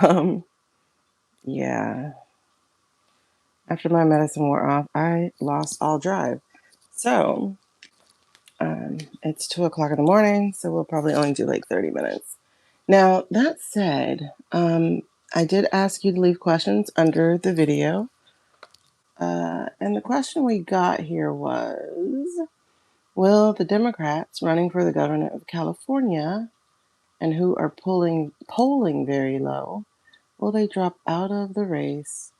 Um, yeah. After my medicine wore off, I lost all drive. So it's 2 o'clock in the morning, so we'll probably only do like 30 minutes. Now, that said, I did ask you to leave questions under the video. And the question we got here was, will the Democrats running for the governor of California and who are polling very low, will they drop out of the race?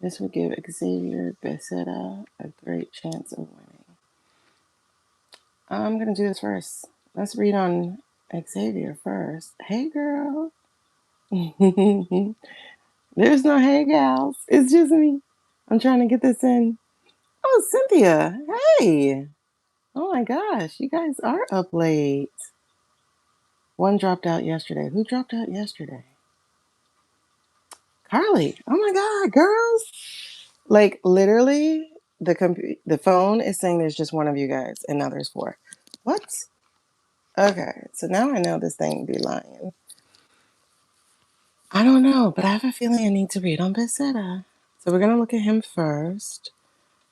This would give Xavier Becerra a great chance of winning. I'm going to do this first. Let's read on Xavier first. Hey, girl. There's no hey, gals. It's just me. I'm trying to get this in. Oh, Cynthia. Hey. Oh my gosh. You guys are up late. One dropped out yesterday. Who dropped out yesterday? Carly. Oh my God, girls. Like literally, the phone is saying there's just one of you guys, and now there's four. What? Okay, so now I know this thing be lying. I don't know, but I have a feeling I need to read on Becerra. So we're gonna look at him first.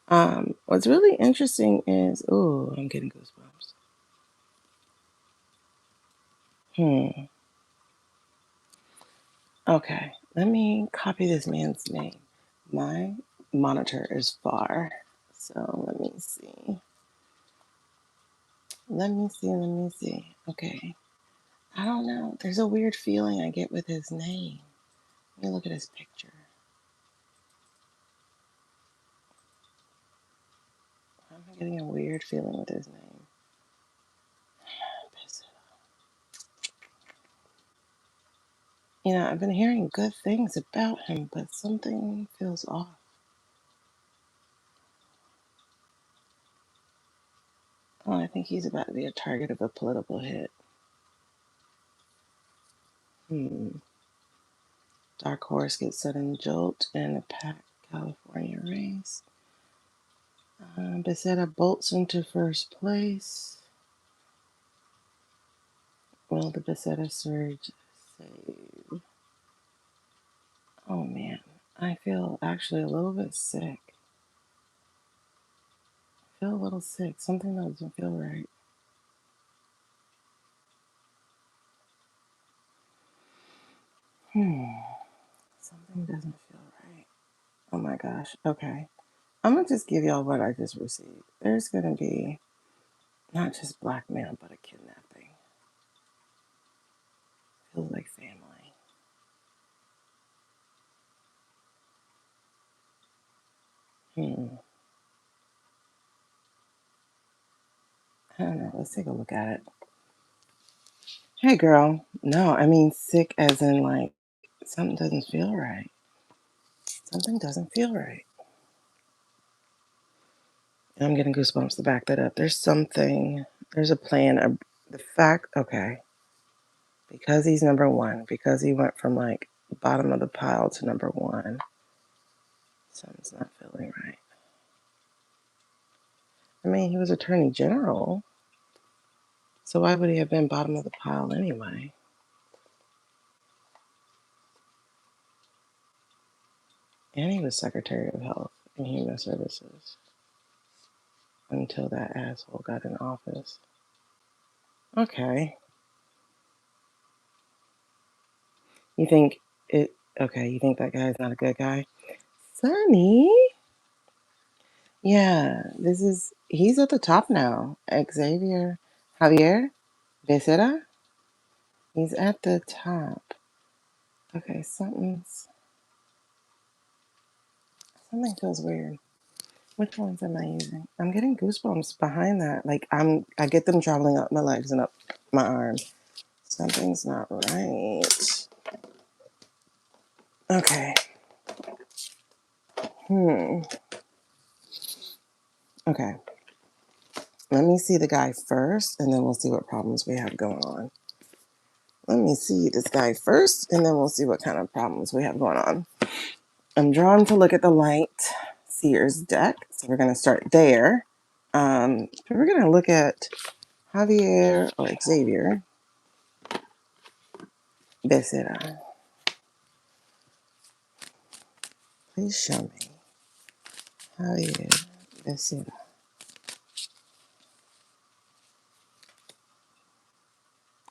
What's really interesting is, oh, I'm getting goosebumps. Okay, let me copy this man's name. My monitor is far, so let me see. Let me see. Okay. I don't know. There's a weird feeling I get with his name. Let me look at his picture. I'm getting a weird feeling with his name. You know, I've been hearing good things about him, but something feels off. Oh, I think he's about to be a target of a political hit. Dark horse gets sudden jolt in a packed California race. Becerra bolts into first place. Will the Becerra surge save? Oh man, I feel actually a little bit sick. I feel a little sick. Something doesn't feel right. Something doesn't feel right. Oh my gosh. Okay. I'm going to just give y'all what I just received. There's going to be not just blackmail, but a kidnapping. Feels like family. I don't know. Let's take a look at it. Hey, girl. No, I mean sick as in like something doesn't feel right. Something doesn't feel right. And I'm getting goosebumps to back that up. There's something, there's a plan. The fact, okay, because he's number one, because he went from like bottom of the pile to number one, something's not feeling right. I mean, he was Attorney General, so why would he have been bottom of the pile anyway? And he was Secretary of Health and Human Services until that asshole got in office. Okay. You think okay, you think that guy's not a good guy? Sonny? Yeah, he's at the top now. Xavier Javier Becerra? He's at the top. Okay, something feels weird. Which ones am I using? I'm getting goosebumps behind that. Like I get them traveling up my legs and up my arms. Something's not right. Okay. Okay. Let me see the guy first, and then we'll see what problems we have going on. Let me see this guy first, and then we'll see what kind of problems we have going on. I'm drawn to look at the light seers deck, so we're going to start there. We're going to look at Javier or Xavier Becerra. Please show me how you decide.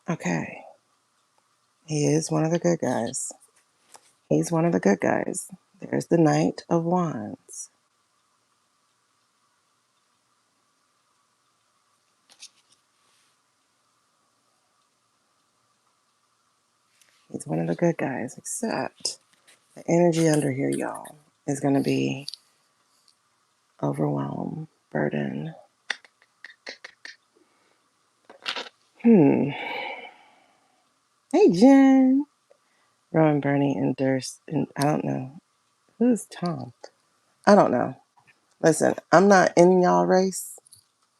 Okay. He is one of the good guys. He's one of the good guys. There's the Knight of Wands. He's one of the good guys, except the energy under here, y'all, is going to be overwhelm, burden. Hey, Jen. Rowan, Bernie, and Durst. And I don't know. Who's Tom? I don't know. Listen, I'm not in y'all race,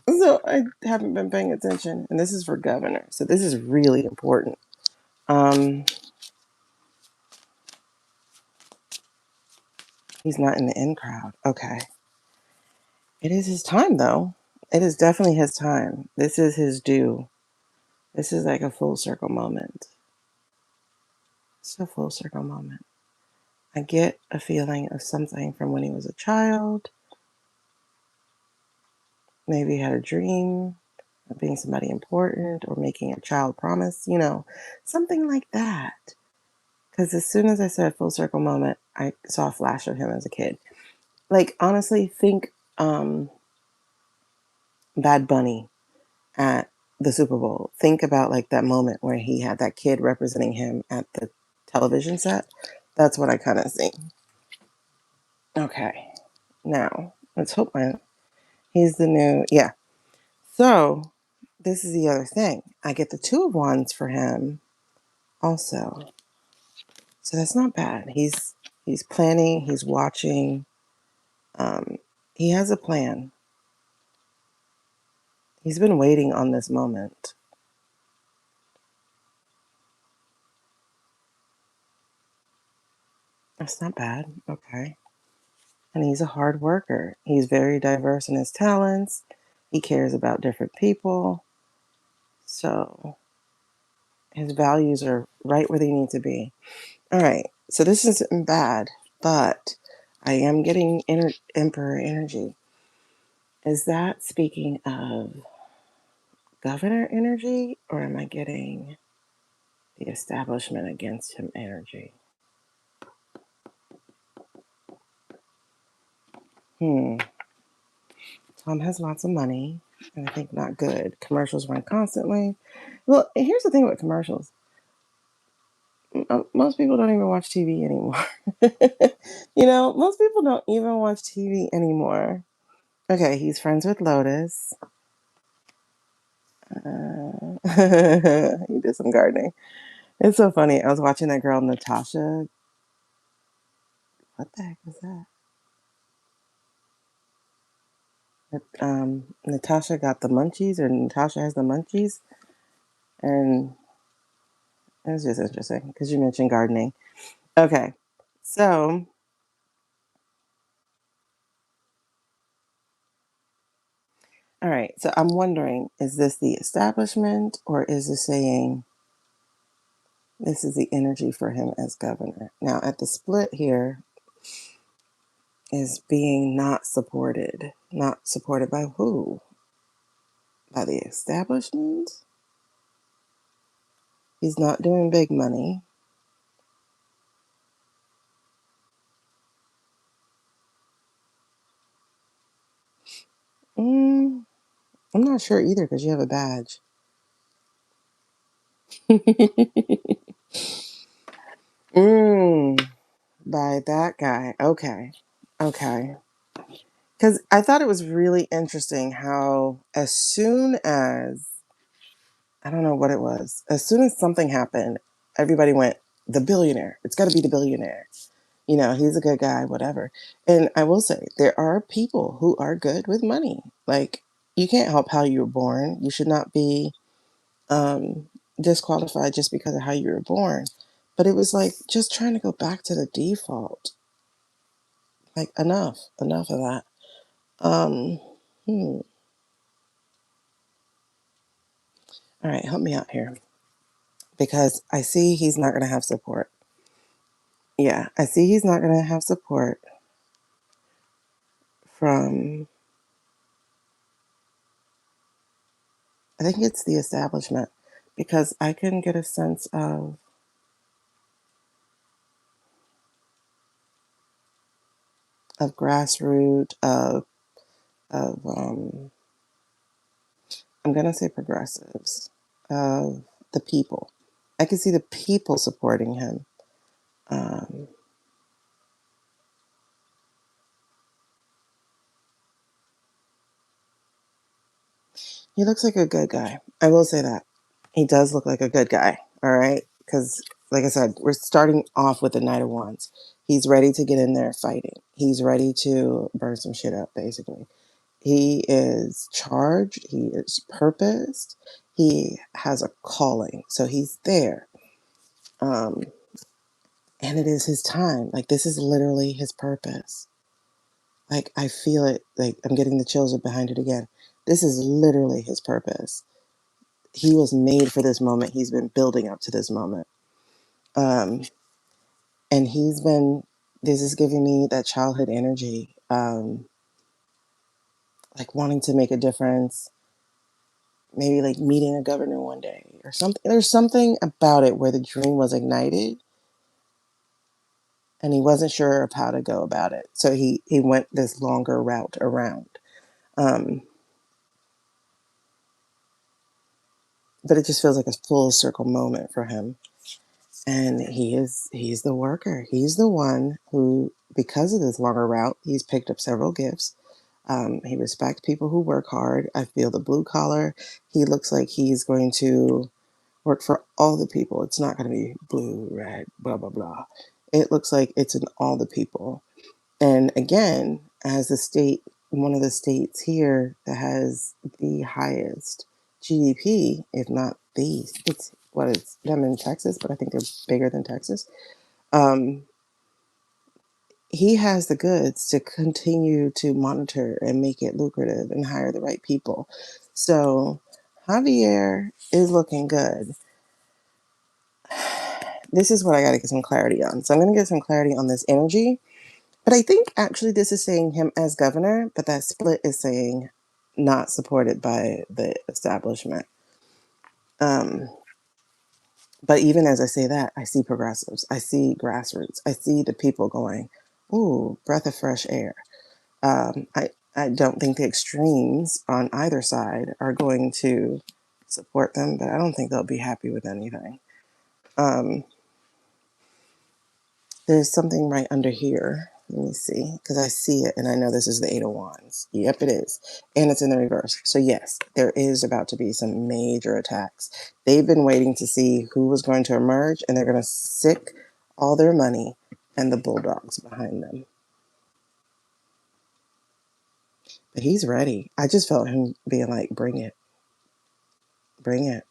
so I haven't been paying attention. And this is for governor, so this is really important. He's not in the in crowd. Okay. It is his time, though. It is definitely his time. This is his due. This is like a full circle moment. It's a full circle moment. I get a feeling of something from when he was a child. Maybe he had a dream of being somebody important or making a child promise, something like that. Because as soon as I said full circle moment, I saw a flash of him as a kid. Like, honestly, think Bad Bunny at the Super Bowl. Think about like that moment where he had that kid representing him at the television set. That's what I kind of see. Okay. Now, let's hope he's the new, yeah. So, this is the other thing. I get the Two of Wands for him also. So that's not bad. He's planning, he's watching. He has a plan. He's been waiting on this moment. That's not bad. Okay. And he's a hard worker. He's very diverse in his talents. He cares about different people. So his values are right where they need to be. All right. So this isn't bad, but I am getting Emperor energy. Is that speaking of governor energy, or am I getting the establishment against him energy? Tom has lots of money, and I think not good. Commercials run constantly. Well, here's the thing with commercials. Most people don't even watch TV anymore. Most people don't even watch TV anymore. Okay, he's friends with Lotus. He did some gardening. It's so funny. I was watching that girl, Natasha. What the heck was that? Natasha got the munchies, or Natasha has the munchies. And it was just interesting because you mentioned gardening. Okay, so all right. So I'm wondering, is this the establishment, or is this saying this is the energy for him as governor? Now, at the split here is being not supported. Not supported by who? By the establishment? He's not doing big money. I'm not sure either because you have a badge. By that guy. Okay. Okay. Because I thought it was really interesting how as soon as, I don't know what it was, as soon as something happened, everybody went, the billionaire. It's got to be the billionaire. He's a good guy, whatever. And I will say, there are people who are good with money. Like, you can't help how you were born. You should not be disqualified just because of how you were born. But it was like just trying to go back to the default. Like, enough of that. Um, hmm. All right, help me out here. Because I see he's not going to have support. Yeah, I see he's not going to have support. from, I think it's the establishment, because I can get a sense of grassroots, I'm going to say progressives, of the people. I can see the people supporting him. He looks like a good guy. I will say that. He does look like a good guy, all right? Because, like I said, we're starting off with the Knight of Wands. He's ready to get in there fighting. He's ready to burn some shit up, basically. He is charged. He is purposed. He has a calling. So he's there. And it is his time. Like, this is literally his purpose. Like, I feel it. Like, I'm getting the chills behind it again. This is literally his purpose. He was made for this moment. He's been building up to this moment. And this is giving me that childhood energy, like wanting to make a difference, maybe like meeting a governor one day or something. There's something about it where the dream was ignited and he wasn't sure of how to go about it. So he went this longer route around. But it just feels like a full circle moment for him. And he's the worker. He's the one who, because of this longer route, he's picked up several gifts. He respects people who work hard. I feel the blue collar. He looks like he's going to work for all the people. It's not going to be blue, red, blah, blah, blah. It looks like it's in all the people. And again, as the state, one of the states here that has the highest GDP, if not the, it's them in Texas, but I think they're bigger than Texas. He has the goods to continue to monitor and make it lucrative and hire the right people. So Javier is looking good. This is what I got to get some clarity on. So I'm going to get some clarity on this energy. But I think actually this is saying him as governor, but that split is saying not supported by the establishment. But even as I say that, I see progressives. I see grassroots. I see the people going, ooh, breath of fresh air. I don't think the extremes on either side are going to support them, but I don't think they'll be happy with anything. There's something right under here. Let me see, because I see it and I know this is the Eight of Wands. Yep, it is. And it's in the reverse. So yes, there is about to be some major attacks. They've been waiting to see who was going to emerge, and they're going to sick all their money and the bulldogs behind them. But he's ready. I just felt him being like, bring it. Bring it.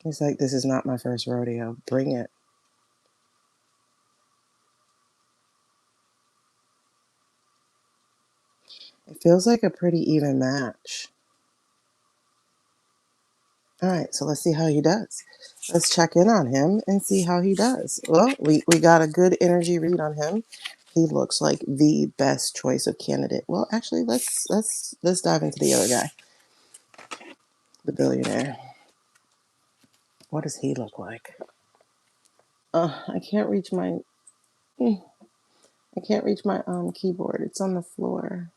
He's like, this is not my first rodeo. Bring it. It feels like a pretty even match. All right, so let's see how he does. Let's check in on him and see how he does. Well, we got a good energy read on him. He looks like the best choice of candidate. Well, actually, let's dive into the other guy, the billionaire. What does he look like? I can't reach my keyboard. It's on the floor.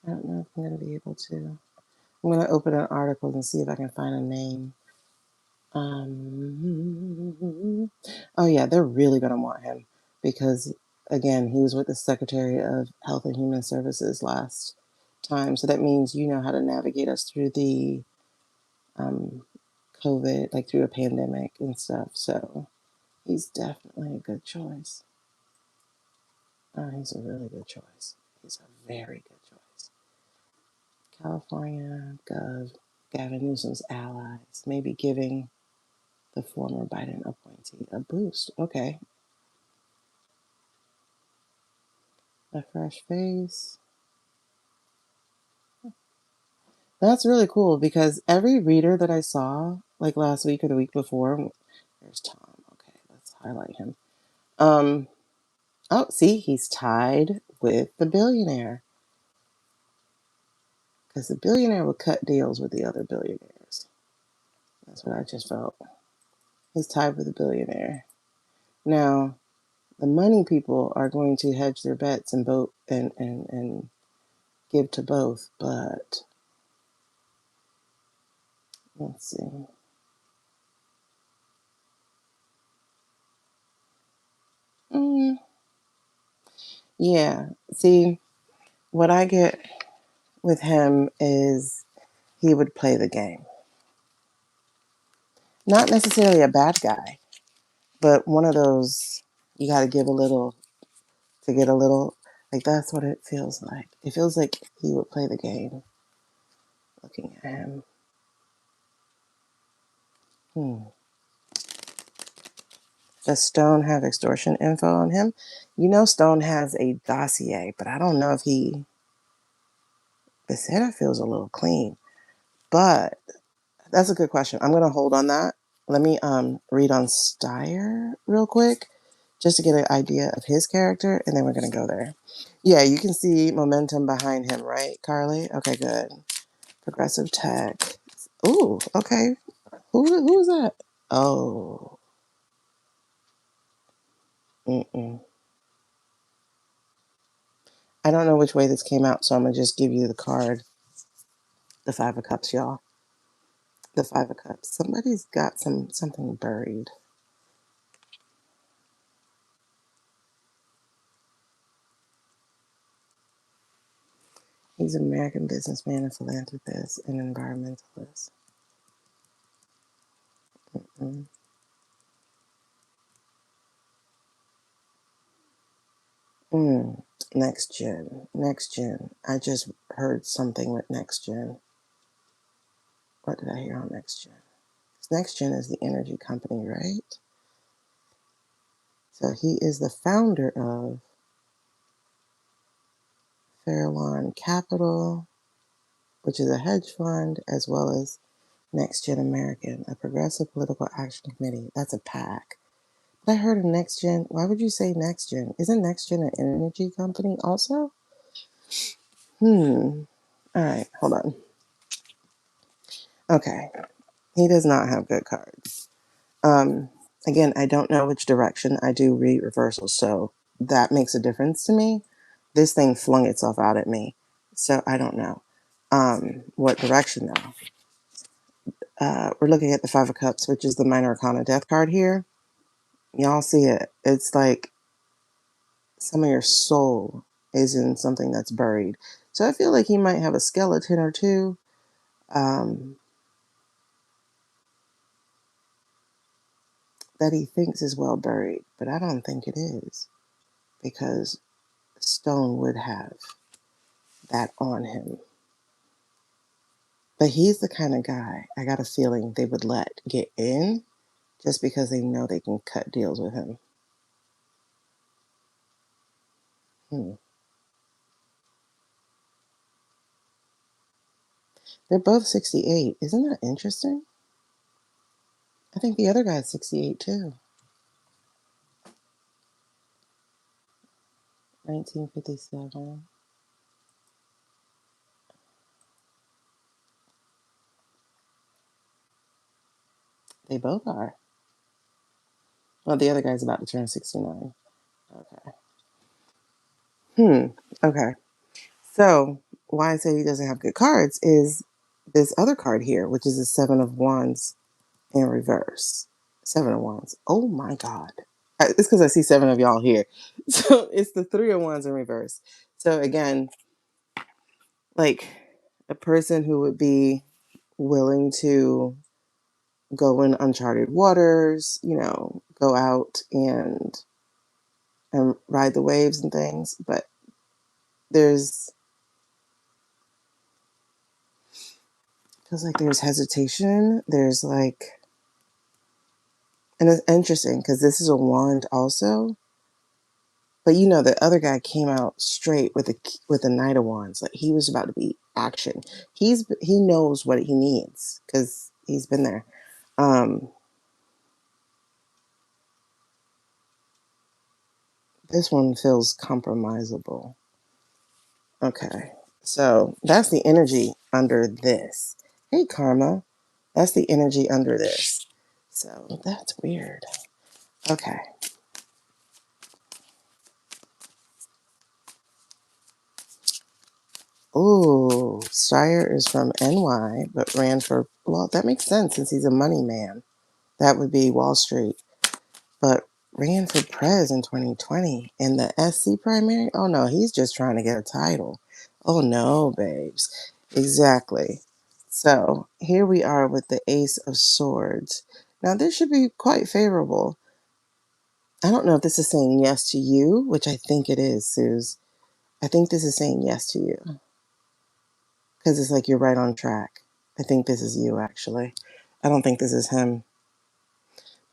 I don't know if I'm going to be able to. I'm going to open an article and see if I can find a name. Oh yeah, they're really going to want him because, again, he was with the Secretary of Health and Human Services last time. So that means you know how to navigate us through the COVID, like through a pandemic and stuff. So he's definitely a good choice. He's a really good choice. He's a very good choice. California Gavin Newsom's allies, maybe giving the former Biden appointee a boost. Okay. A fresh face. That's really cool because every reader that I saw like last week or the week before. There's Tom. Okay, let's highlight him. Oh, see, he's tied with the billionaire. Because the billionaire would cut deals with the other billionaires. That's what I just felt. He's tied with the billionaire. Now, the money people are going to hedge their bets and vote and give to both, but let's see. Yeah, see, what I get with him is he would play the game. Not necessarily a bad guy, but one of those you got to give a little to get a little. Like, that's what it feels like. It feels like he would play the game. Looking at him. Does Stone have extortion info on him? You know, Stone has a dossier, but I don't know if he. Becerra feels a little clean, but that's a good question. I'm gonna hold on that. Let me read on Steyer real quick, just to get an idea of his character, and then we're gonna go there. Yeah, you can see momentum behind him, right, Carly? Okay, good. Progressive tech. Ooh, okay. Who is that? Oh. Mm-mm. I don't know which way this came out, so I'm gonna just give you the card. The Five of Cups, y'all. The Five of Cups. Somebody's got something buried. He's an American businessman, a philanthropist, and environmentalist. Next gen. Next gen. I just heard something with next gen. What did I hear on next gen? Next gen is the energy company, right? So he is the founder of Fairlawn Capital, which is a hedge fund, as well as Next Gen American, a progressive political action committee. That's a PAC. But I heard of Next Gen. Why would you say Next Gen? Isn't Next Gen an energy company also? All right, hold on. Okay, he does not have good cards. Again, I don't know which direction. I do read reversals, so that makes a difference to me. This thing flung itself out at me, so I don't know what direction though. We're looking at the Five of Cups, which is the Minor Arcana Death card here. Y'all see it. It's like some of your soul is in something that's buried. So I feel like he might have a skeleton or two. That he thinks is well buried, but I don't think it is, because Stone would have that on him. But he's the kind of guy I got a feeling they would let get in just because they know they can cut deals with him. They're both 68. Isn't that interesting? I think the other guy's 68 too. 1957. They both are. Well, the other guy's about to turn 69. Okay. Okay. So, why I say he doesn't have good cards is this other card here, which is the Seven of Wands in reverse. Seven of Wands. Oh my God. It's because I see seven of y'all here. So, it's the Three of Wands in reverse. So, again, like a person who would be willing to go in uncharted waters, go out and ride the waves and things. But there's feels like there's hesitation. There's like, and it's interesting because this is a wand also. But the other guy came out straight with a Knight of Wands. Like, he was about to be action. He knows what he needs because he's been there. This one feels compromisable. Okay. So that's the energy under this. Hey, Karma. That's the energy under this. So that's weird. Okay. Ooh, Steyer is from NY, but ran for, well, that makes sense since he's a money man. That would be Wall Street. But ran for prez in 2020 in the SC primary. Oh no, he's just trying to get a title. Oh no, babes. Exactly. So here we are with the Ace of Swords. Now this should be quite favorable. I don't know if this is saying yes to you, which I think it is, Suze. I think this is saying yes to you because it's like you're right on track. I think this is you, actually. I don't think this is him.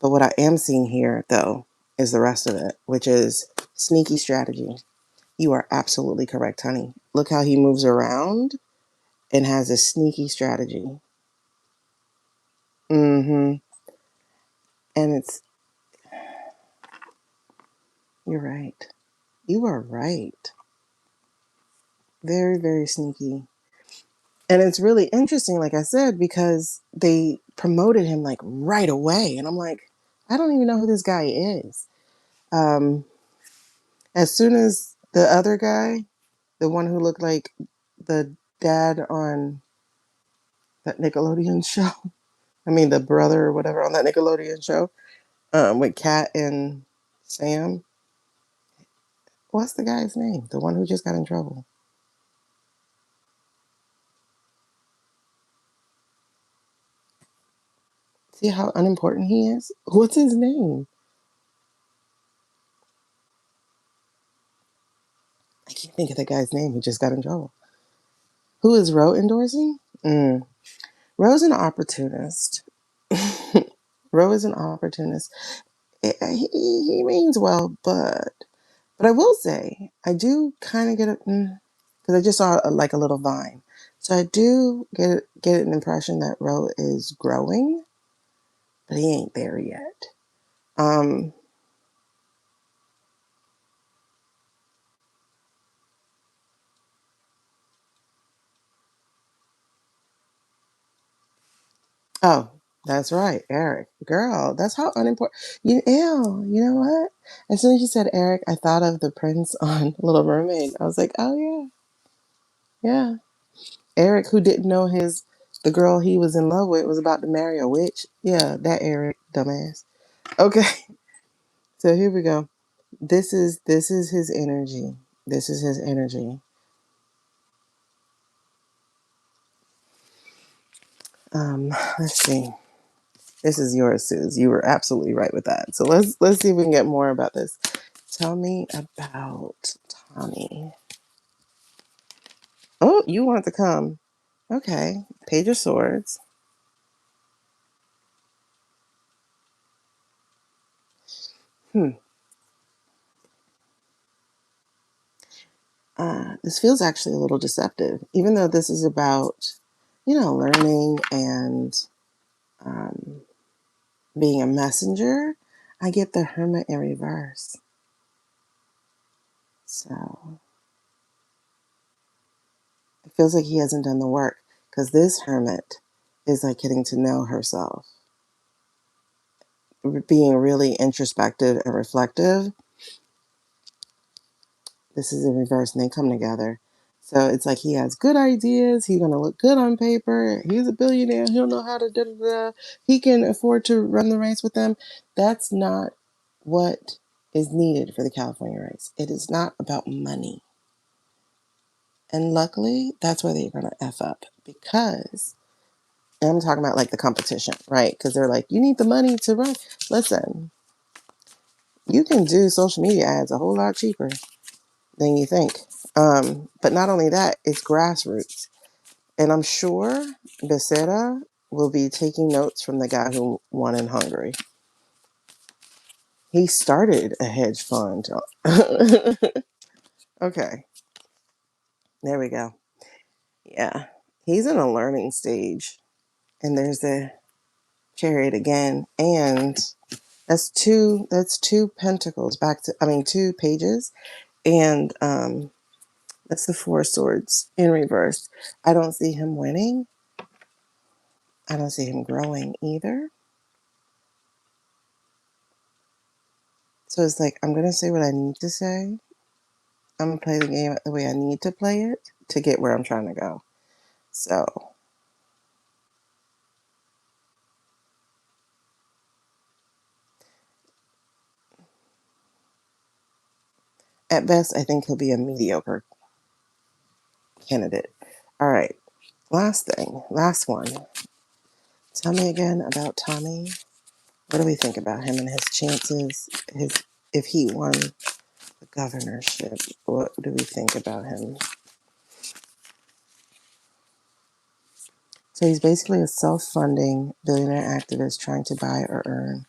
But what I am seeing here, though, is the rest of it, which is sneaky strategy. You are absolutely correct, honey. Look how he moves around and has a sneaky strategy. Mm-hmm. And you're right. You are right. Very, very sneaky. And it's really interesting, like I said, because they promoted him like right away. And I'm like, I don't even know who this guy is. Um, as soon as the other guy, the one who looked like the dad on that Nickelodeon show, I mean, the brother or whatever on that Nickelodeon show, with Kat and Sam. What's the guy's name? The one who just got in trouble. See how unimportant he is? What's his name? I can't think of the guy's name who just got in trouble. Who is Ro endorsing? Ro's an opportunist. Ro is an opportunist. He means well, but I will say I do kind of get it because I just saw like a little vine, so I do get an impression that Ro is growing, but he ain't there yet. Um, oh, that's right, Eric. Girl, that's how unimportant. You know what? As soon as you said Eric, I thought of the prince on Little Mermaid. I was like, oh yeah, yeah. Eric, who didn't know the girl he was in love with was about to marry a witch. Yeah, that Eric, dumbass. Okay, so here we go. This is his energy. This is his energy. Let's see. This is yours, Suze. You were absolutely right with that. So let's see if we can get more about this. Tell me about Tommy. Oh, you want to come? Okay. Page of Swords. Hmm. This feels actually a little deceptive, even though this is about, learning and um, being a messenger. I get the Hermit in reverse. So it feels like he hasn't done the work because this hermit is like getting to know herself, being really introspective and reflective. This is in reverse and they come together. So it's like he has good ideas. He's going to look good on paper. He's a billionaire. He'll know how to da da da. He can afford to run the race with them. That's not what is needed for the California race. It is not about money. And luckily, that's where they're going to F up because and I'm talking about like the competition, right? Because they're like, you need the money to run. Listen, you can do social media ads a whole lot cheaper than you think. But not only that, it's grassroots. And I'm sure Becerra will be taking notes from the guy who won in Hungary. He started a hedge fund. Okay, there we go. Yeah, he's in a learning stage. And there's Chariot again, and that's two pentacles back to, I mean, 2 pages, and that's the 4 swords in reverse. I don't see him winning. I don't see him growing either. So it's like, I'm going to say what I need to say. I'm going to play the game the way I need to play it to get where I'm trying to go. So at best, I think he'll be a mediocre candidate. All right. Last thing. Last one. Tell me again about Tommy. What do we think about him and his chances? If he won the governorship, what do we think about him? So he's basically a self-funding billionaire activist trying to buy or earn,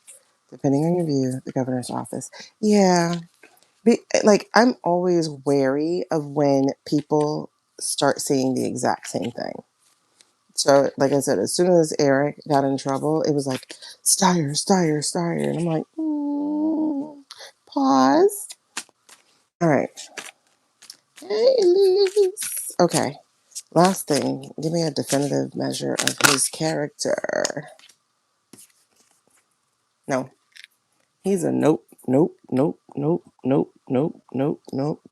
depending on your view, the governor's office. Yeah. Like, I'm always wary of when people start saying the exact same thing. So, like I said, as soon as Eric got in trouble, it was like, Steyer, Steyer, Steyer. And I'm like, pause. All right. Hey, Elise. Okay. Last thing. Give me a definitive measure of his character. No. He's a nope, nope, nope, nope, nope, nope, nope, nope.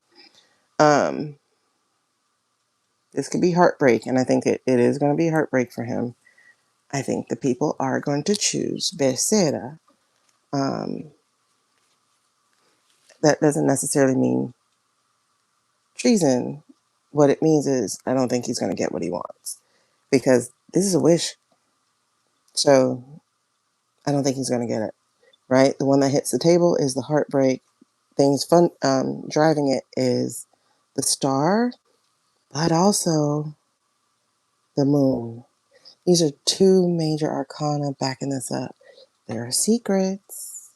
This could be heartbreak, and I think it is going to be heartbreak for him. I think the people are going to choose Becerra. That doesn't necessarily mean treason. What it means is I don't think he's going to get what he wants, because this is a wish. So I don't think he's going to get it. Right? The one that hits the table is the heartbreak. Things fun driving it is the star, but also the moon. These are 2 major arcana backing this up. There are secrets.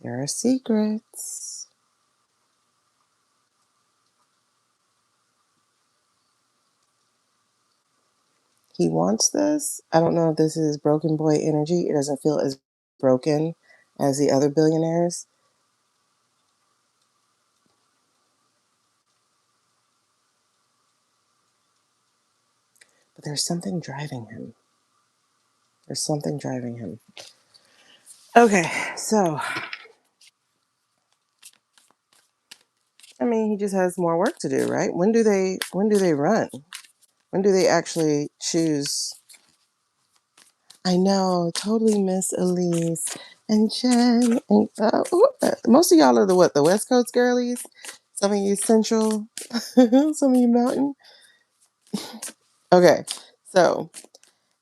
There are secrets. He wants this. I don't know if this is broken boy energy. It doesn't feel as broken as the other billionaires. But there's something driving him. There's something driving him. Okay, so I mean, he just has more work to do, right? When do they run? When do they actually choose? I know, totally miss Elise and Jen. And most of y'all are the West Coast girlies? Some of you Central, some of you Mountain. Okay, so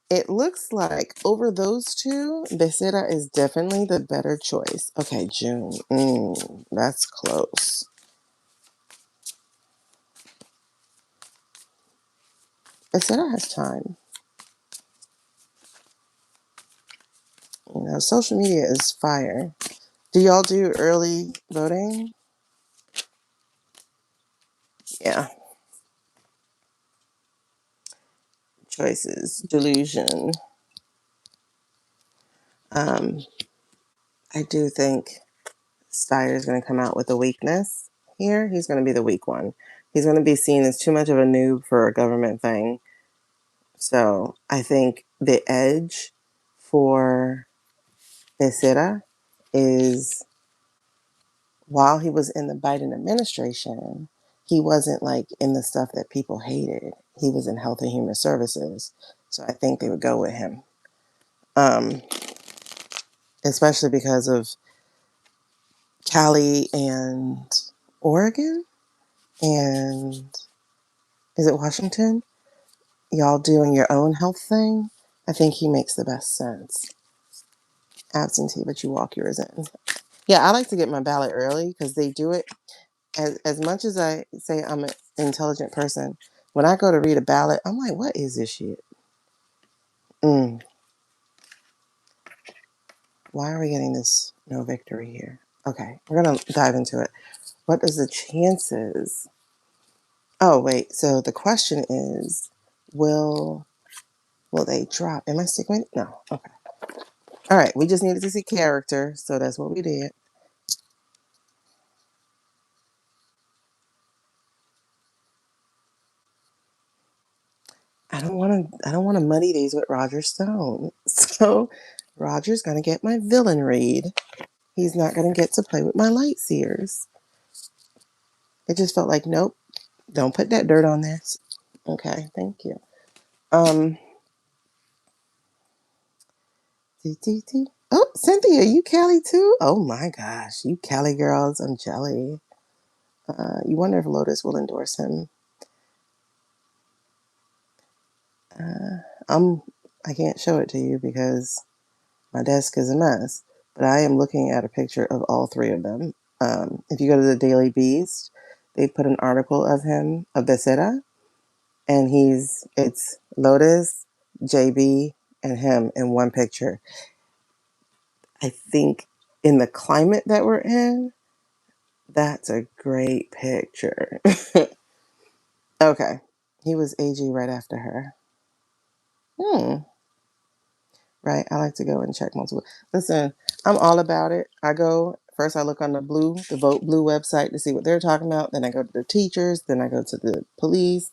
it looks like over those 2, Becerra is definitely the better choice. Okay, June. That's close. Becerra has time. You know, social media is fire. Do y'all do early voting? Yeah. Choices, delusion. I do think Steyer is going to come out with a weakness here. He's going to be the weak one. He's going to be seen as too much of a noob for a government thing. So I think the edge for Becerra is, while he was in the Biden administration, he wasn't like in the stuff that people hated. He was in Health and Human Services. So I think they would go with him. Especially because of Cali and Oregon, and is it Washington? Y'all doing your own health thing. I think he makes the best sense. Absentee, but you walk yours in. Yeah, I like to get my ballot early because they do it. As much as I say I'm an intelligent person, when I go to read a ballot, I'm like, what is this shit? Why are we getting this no victory here? Okay, we're going to dive into it. What is the chances? Oh, wait. So the question is, will they drop? Am I sticking with? No. Okay. All right, we just needed to see character, so that's what we did. I don't want to muddy these with Roger Stone. So Roger's gonna get my villain read. He's not gonna get to play with my light seers. It just felt like, nope, don't put that dirt on this. Okay, thank you. Um, Oh, Cynthia, you Cali too? Oh my gosh, you Cali girls, I'm jelly. You wonder if Lotus will endorse him. Uh, I'm. I can't show it to you because my desk is a mess. But I am looking at a picture of all three of them. If you go to the Daily Beast, they put an article of him of Becerra, and it's Lotus, JB, and him in one picture. I think in the climate that we're in, that's a great picture. Okay. He was AG right after her. Hmm. Right. I like to go and check multiple. Listen, I'm all about it. I go first. I look on the Vote Blue website to see what they're talking about. Then I go to the teachers. Then I go to the police.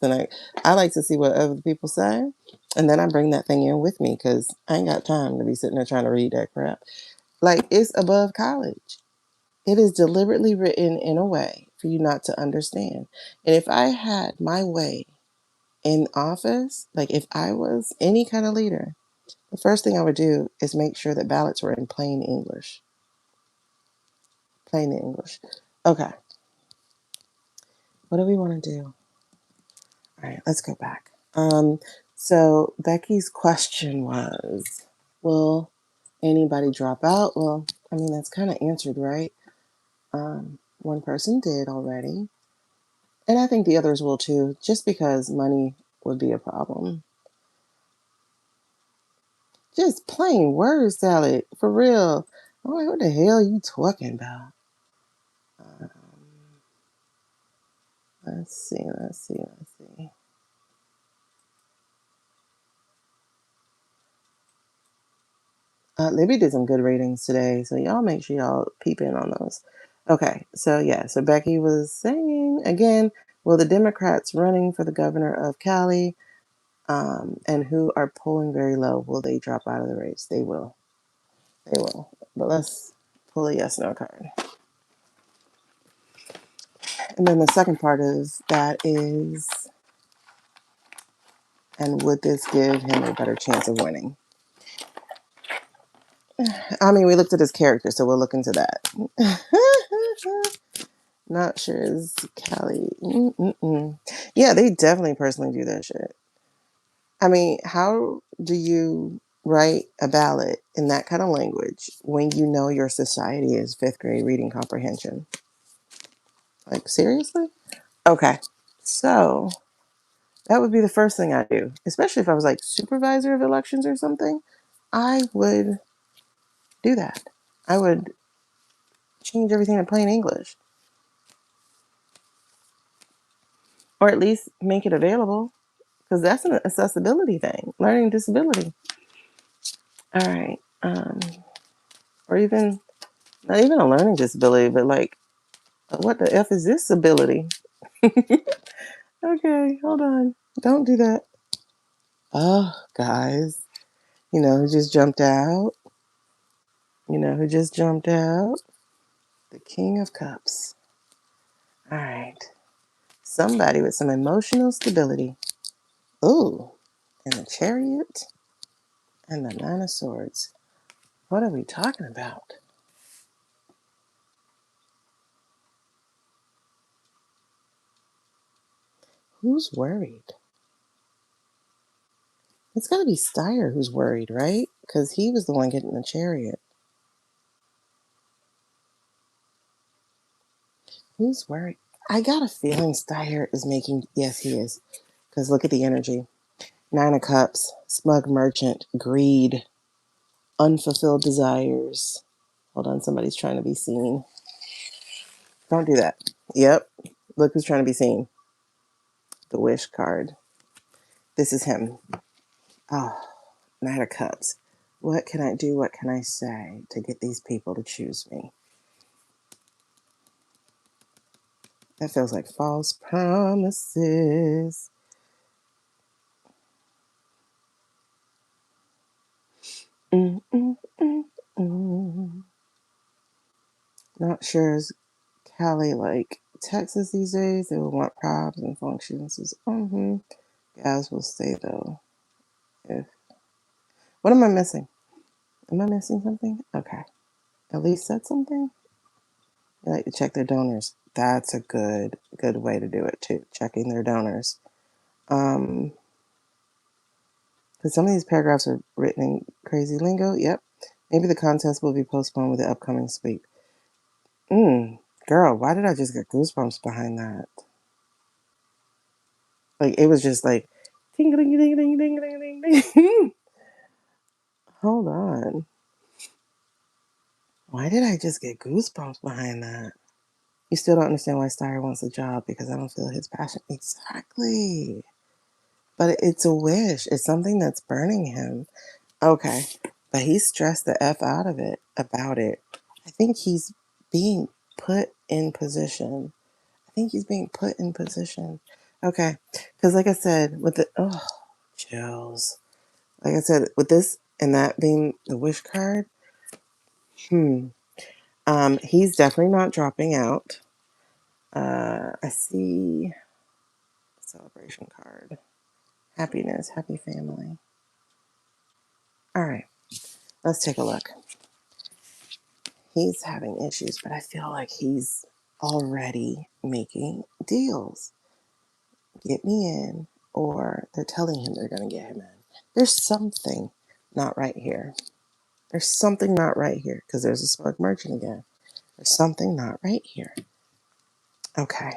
I like to see what other people say, and then I bring that thing in with me because I ain't got time to be sitting there trying to read that crap. Like it's above college. It is deliberately written in a way for you not to understand. And if I had my way in office, like if I was any kind of leader, the first thing I would do is make sure that ballots were in plain English. Plain English. Okay. What do we want to do? All right, let's go back. So Becky's question was, will anybody drop out? Well, I mean, that's kind of answered, right? One person did already. And I think the others will too, just because money would be a problem. Just plain word salad, for real. I'm like, what the hell are you talking about? Um, let's see. Libby did some good ratings today, so y'all make sure y'all peep in on those. Okay, so yeah, so Becky was saying again, will the Democrats running for the governor of Cali and who are polling very low, will they drop out of the race? They will. They will. But let's pull a yes no card. And then the second part of that is, and would this give him a better chance of winning? I mean, we looked at his character, so we'll look into that. Not sure is Cali. Yeah, they definitely personally do that shit. I mean, how do you write a ballot in that kind of language when you know your society is fifth grade reading comprehension? Like, seriously? Okay. So that would be the first thing I do, especially if I was like supervisor of elections or something. I would do that. I would change everything to plain English, or at least make it available, because that's an accessibility thing, learning disability. All right, or even not even a learning disability, but like, what the f is this ability? Okay, hold on, don't do that. Oh, guys, you know who just jumped out? You know who just jumped out? The King of Cups. All right. Somebody with some emotional stability. Ooh, and the Chariot and the Nine of Swords. What are we talking about? Who's worried? It's got to be Steyer who's worried, right? Because he was the one getting the Chariot. Who's worried? I got a feeling Steyer is making. Yes, he is. Because look at the energy. Nine of Cups, smug merchant, greed, unfulfilled desires. Hold on, somebody's trying to be seen. Don't do that. Yep. Look who's trying to be seen. The Wish card. This is him. Oh, Knight of Cups. What can I do? What can I say to get these people to choose me? That feels like false promises. Mm, mm, mm, mm. Not sure is Cali like Texas these days? They will want probs and functions. Guys will stay though. If what am I missing? Am I missing something? Okay. At least said something. They like to check their donors. That's a good way to do it too. Checking their donors. Because some of these paragraphs are written in crazy lingo. Yep. Maybe the contest will be postponed with the upcoming sweep. Girl, why did I just get goosebumps behind that? Like it was just like ding ding ding ding ding ding ding ding. Hold on. Why did I just get goosebumps behind that? You still don't understand why Steyer wants a job because I don't feel his passion. Exactly. But it's a wish. It's something that's burning him. Okay. But he's stressed the F out of it, about it. I think he's being put in position. Okay. Because like I said, with the, chills. Like I said, with this and that being the wish card, he's definitely not dropping out. I see celebration card. Happiness, happy family. All right, let's take a look. He's having issues, but I feel like he's already making deals. Get me in, or they're telling him they're going to get him in. There's something not right here. There's something not right here because there's a smug merchant again. There's something not right here. Okay.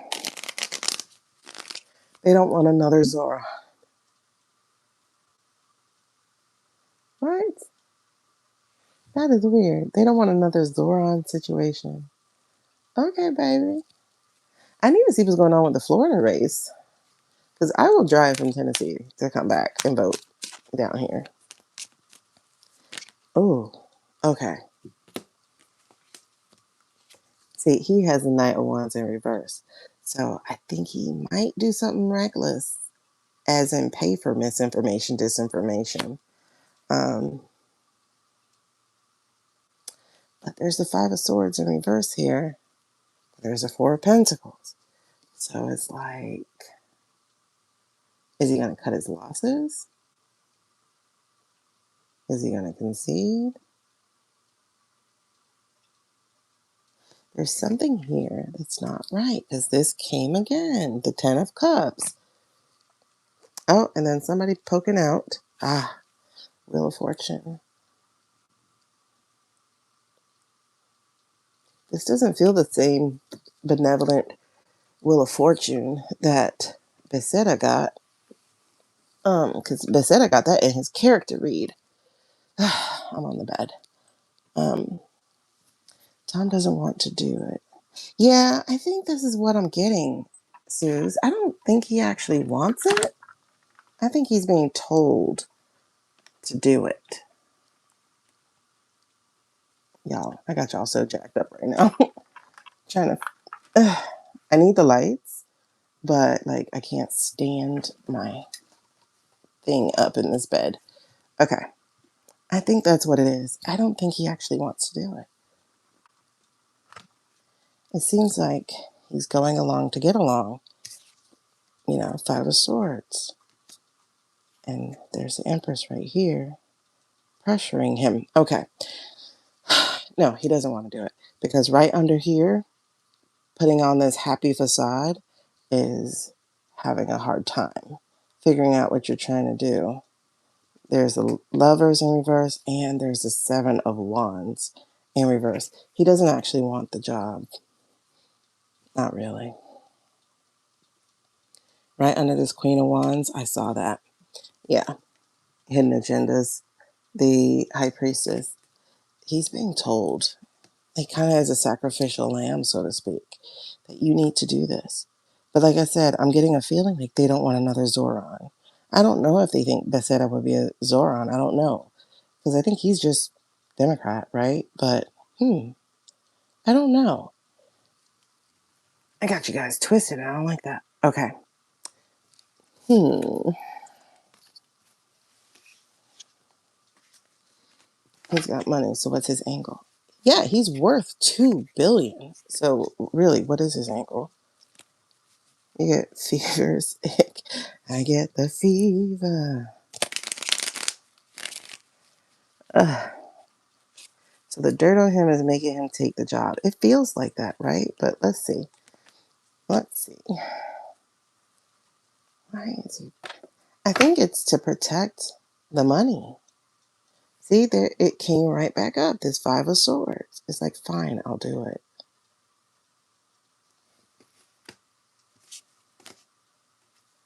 They don't want another Zora. What? That is weird. They don't want another Zoran situation. Okay, baby. I need to see what's going on with the Florida race. Because I will drive from Tennessee to come back and vote down here. Oh, okay. See, he has the Knight of Wands in reverse. So I think he might do something reckless, as in pay for misinformation, disinformation. But there's the Five of Swords in reverse here. There's a Four of Pentacles. So it's like, is he going to cut his losses? Is he going to concede? There's something here that's not right because this came again, the Ten of Cups. Oh, and then somebody poking out. Wheel of Fortune. This doesn't feel the same benevolent Wheel of Fortune that Becerra got. Because Becerra got that in his character read. I'm on the bed. Tom doesn't want to do it. Yeah, I think this is what I'm getting, Suze. I don't think he actually wants it. I think he's being told to do it. Y'all, I got y'all so jacked up right now. Trying to, I need the lights, but like I can't stand my thing up in this bed. Okay. I think that's what it is. I don't think he actually wants to do it. It seems like he's going along to get along. Five of Swords. And there's the Empress right here pressuring him. Okay. No, he doesn't want to do it. Because right under here, putting on this happy facade is having a hard time figuring out what you're trying to do. There's the Lovers in reverse, and there's the Seven of Wands in reverse. He doesn't actually want the job. Not really. Right under this Queen of Wands, I saw that. Yeah. Hidden agendas. The High Priestess. He's being told, like kind of as a sacrificial lamb, so to speak, that you need to do this. But like I said, I'm getting a feeling like they don't want another Zoran. I don't know if they think Becerra would be a Zoran. I don't know. because I think he's just Democrat, right? But I don't know. I got you guys twisted. I don't like that. Okay. He's got money, so what's his angle? Yeah, he's worth $2 billion. So really, what is his angle? You get fevers. I get the fever. Ugh. So the dirt on him is making him take the job. It feels like that, right? But let's see. Let's see. Why is he? I think it's to protect the money. See, there it came right back up. This Five of Swords. It's like, fine, I'll do it.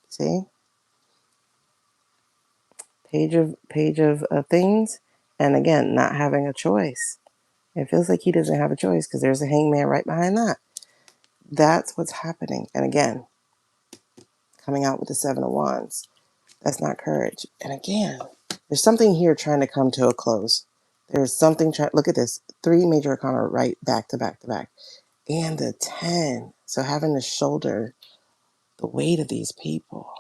See, page of things, and again, not having a choice. It feels like he doesn't have a choice because there's a hangman right behind that. That's what's happening. And again, coming out with the Seven of Wands. That's not courage. And again, there's something here trying to come to a close. There's something trying. Look at this. 3 major arcana right back to back to back. And the 10. So having to shoulder the weight of these people.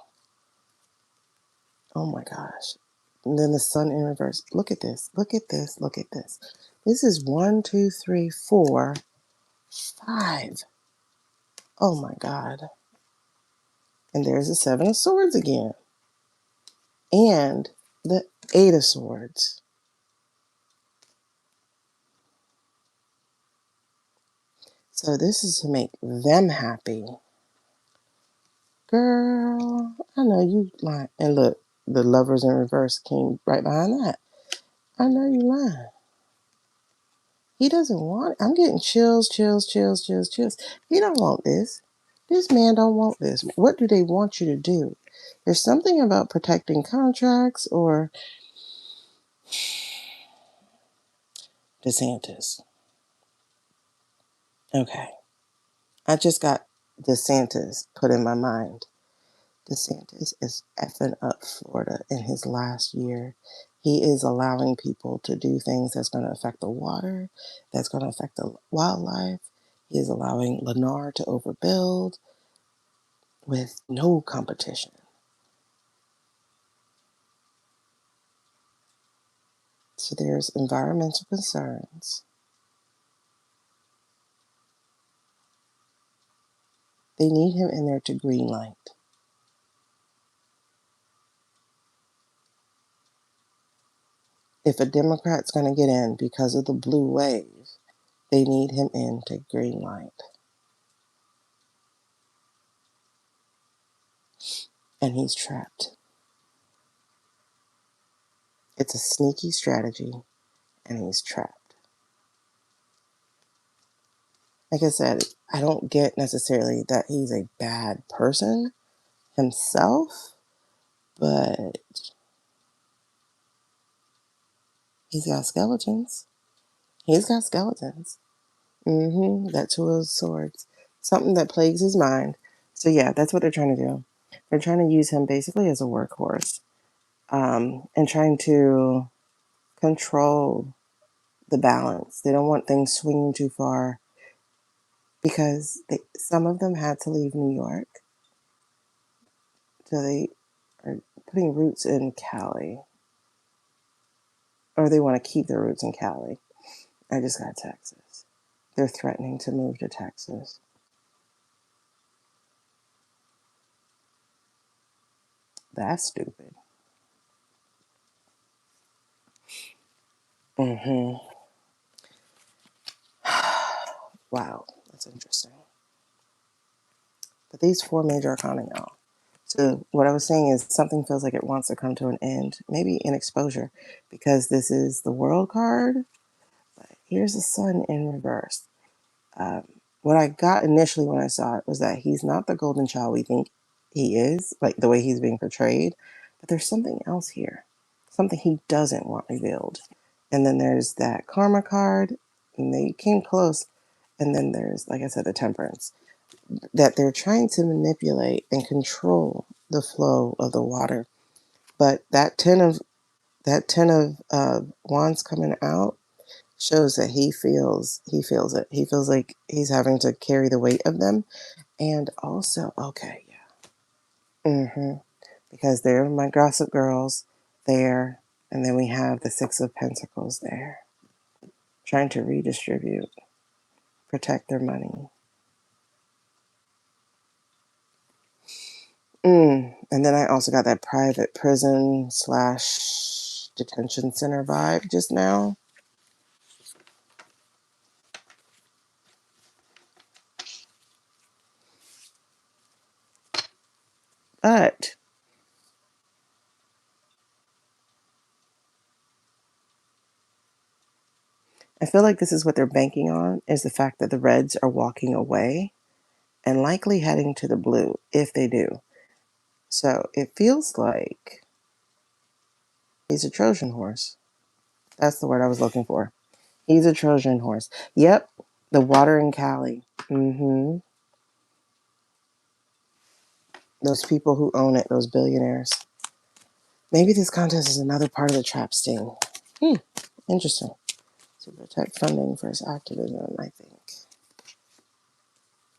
Oh my gosh. And then the sun in reverse. Look at this. Look at this. Look at this. This is 1, 2, 3, 4, 5. Oh my God. And there's the 7 of Swords again. And the 8 of Swords. So this is to make them happy. Girl, I know you lying. And look, the Lovers in reverse came right behind that. I know you lying. He doesn't want it. I'm getting chills, chills, chills, chills, chills. He don't want this. This man don't want this. What do they want you to do? There's something about protecting contracts or DeSantis. Okay. I just got DeSantis put in my mind. DeSantis is effing up Florida in his last year. He is allowing people to do things that's going to affect the water, that's going to affect the wildlife. He is allowing Lennar to overbuild with no competition. So there's environmental concerns. They need him in there to green light. If a Democrat's going to get in because of the blue wave, they need him in to green light. And he's trapped. It's a sneaky strategy, and he's trapped. Like I said, I don't get necessarily that he's a bad person himself, but he's got skeletons. He's got skeletons. That 2 of Swords. Something that plagues his mind. So yeah, that's what they're trying to do. They're trying to use him basically as a workhorse, and trying to control the balance. They don't want things swinging too far because some of them had to leave New York. So they are putting roots in Cali. Or they want to keep their roots in Cali. I just got Texas. They're threatening to move to Texas. That's stupid. Wow, that's interesting. But these 4 major arcana, y'all. So what I was saying is something feels like it wants to come to an end, maybe in exposure, because this is the World card. But here's the Sun in reverse. What I got initially when I saw it was that he's not the golden child we think he is, like the way he's being portrayed. But there's something else here, something he doesn't want revealed. And then there's that karma card, and they came close. And then there's, like I said, the temperance, that they're trying to manipulate and control the flow of the water. But that 10 That 10 of wands coming out shows that he feels it. He feels like he's having to carry the weight of them. And also, okay, yeah. Because they're my gossip girls there. And then we have the 6 of pentacles there. Trying to redistribute, protect their money. And then I also got that private prison / detention center vibe just now. But I feel like this is what they're banking on, is the fact that the reds are walking away and likely heading to the blue if they do. So it feels like he's a Trojan horse. That's the word I was looking for. He's a Trojan horse. Yep, the water in Cali. Those people who own it, those billionaires. Maybe this contest is another part of the trap sting. Interesting. To protect funding for his activism, I think.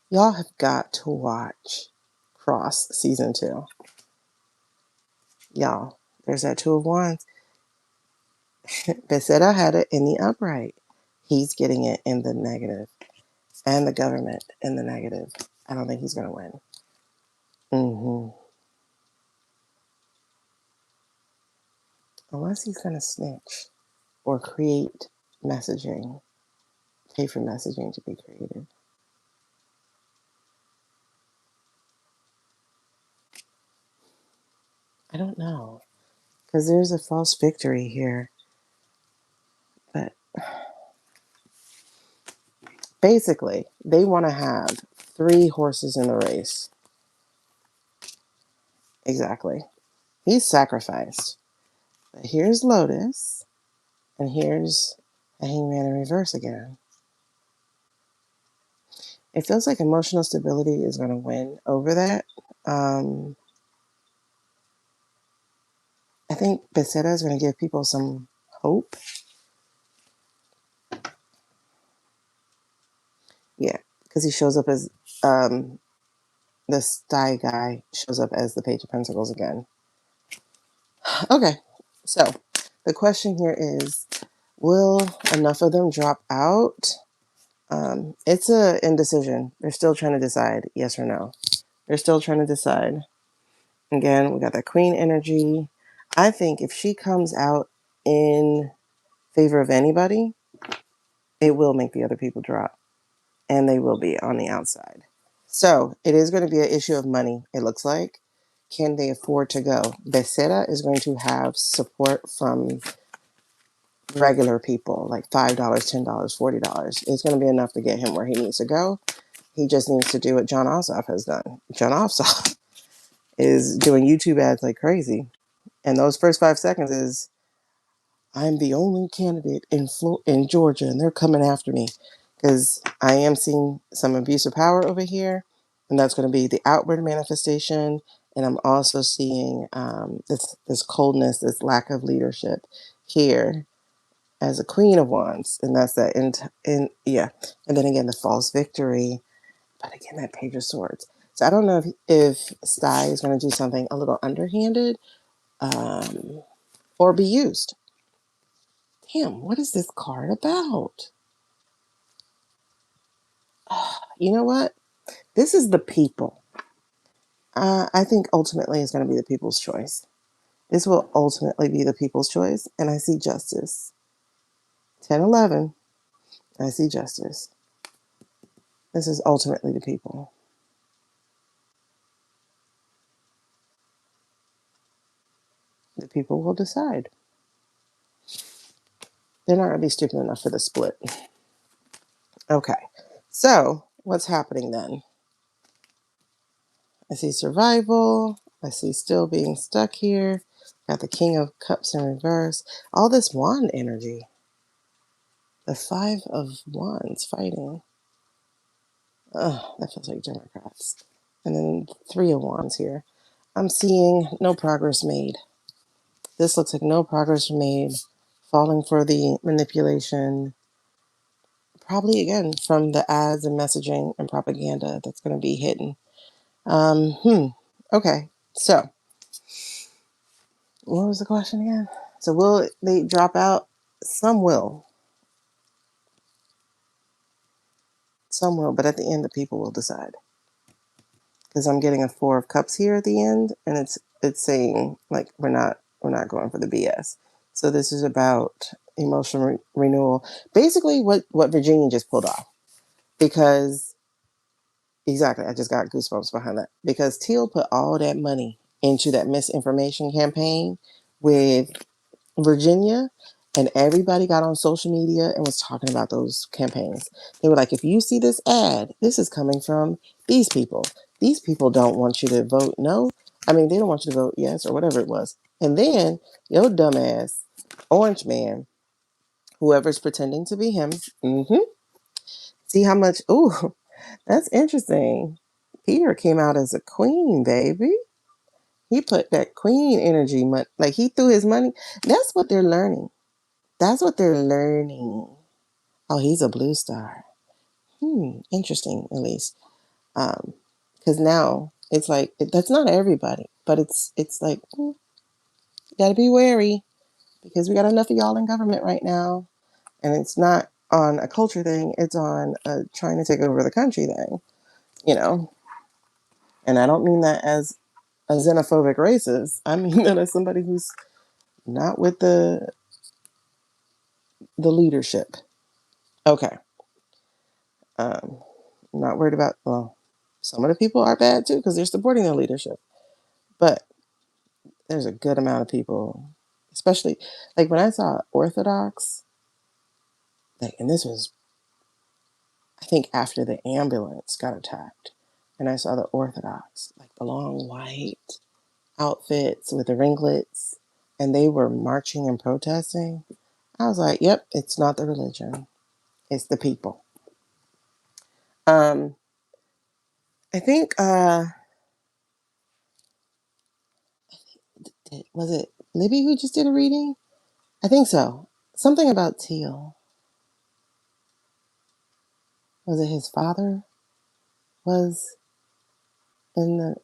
Y'all have got to watch Cross season 2. Y'all, there's that 2 of wands. Becerra had it in the upright. He's getting it in the negative. And the government in the negative. I don't think he's going to win. Unless he's going to snitch or create messaging. Pay for messaging to be created. I don't know. Because there's a false victory here. But basically, they want to have 3 horses in the race. Exactly. He's sacrificed. But here's Lotus. And here's a Hangman in reverse again. It feels like emotional stability is going to win over that. I think Becerra is going to give people some hope. Yeah, because he shows up as the sty guy shows up as the Page of Pentacles again. Okay, so the question here is, will enough of them drop out? It's a indecision. They're still trying to decide yes or no. They're still trying to decide. Again, we got that Queen energy. I think if she comes out in favor of anybody, it will make the other people drop. And they will be on the outside. So it is going to be an issue of money, it looks like. Can they afford to go? Becerra is going to have support from regular people, like $5, $10, $40. It's going to be enough to get him where he needs to go. He just needs to do what John Ossoff has done. John Ossoff is doing YouTube ads like crazy. And those first 5 seconds is, I'm the only candidate in Georgia, and they're coming after me because I am seeing some abuse of power over here, and that's going to be the outward manifestation. And I'm also seeing this coldness, this lack of leadership here as a Queen of Wands, and that's that yeah. And then again, the false victory, but again, that Page of Swords. So I don't know if Sty is going to do something a little underhanded, or be used. Damn, what is this card about? You know what? This is the people. I think ultimately it's going to be the people's choice. This will ultimately be the people's choice. And I see justice. 10-11. I see justice. This is ultimately the people. The people will decide. They're not going to be stupid enough for the split. Okay. So what's happening then? I see survival. I see still being stuck here. Got the King of Cups in reverse. All this wand energy. The 5 of Wands fighting. Ugh, that feels like Democrats. And then 3 of Wands here. I'm seeing no progress made. This looks like no progress made, falling for the manipulation, probably again from the ads and messaging and propaganda that's going to be hidden. Okay, so what was the question again? So will they drop out? Some will, but at the end, the people will decide. Because I'm getting a 4 of Cups here at the end, and it's saying like we're not going for the BS. So this is about emotional renewal. Basically, what Virginia just pulled off. Because exactly, I just got goosebumps behind that. Because Teal put all that money into that misinformation campaign with Virginia, and everybody got on social media and was talking about those campaigns. They were like, if you see this ad, this is coming from these people. These people don't want you to vote no. I mean, they don't want you to vote yes or whatever it was. And then your dumbass orange man, whoever's pretending to be him, see how much, ooh, that's interesting. Peter came out as a queen, baby. He put that queen energy, like he threw his money. That's what they're learning. That's what they're learning. Oh, he's a blue star. Interesting, at least. Because now it's like that's not everybody, but it's like you gotta be wary because we got enough of y'all in government right now, and it's not on a culture thing; it's on a trying to take over the country thing. You know, and I don't mean that as a xenophobic racist. I mean that as somebody who's not with the leadership. Okay. Um, not worried about, well, some of the people are bad too because they're supporting their leadership. But there's a good amount of people, especially like when I saw Orthodox, like, and this was, I think, after the ambulance got attacked. And I saw the Orthodox, like the long white outfits with the ringlets, and they were marching and protesting. I was like, yep, it's not the religion, it's the people. Um, I think was it Libby who just did a reading? I think so. Something about Teal. Was it his father was in the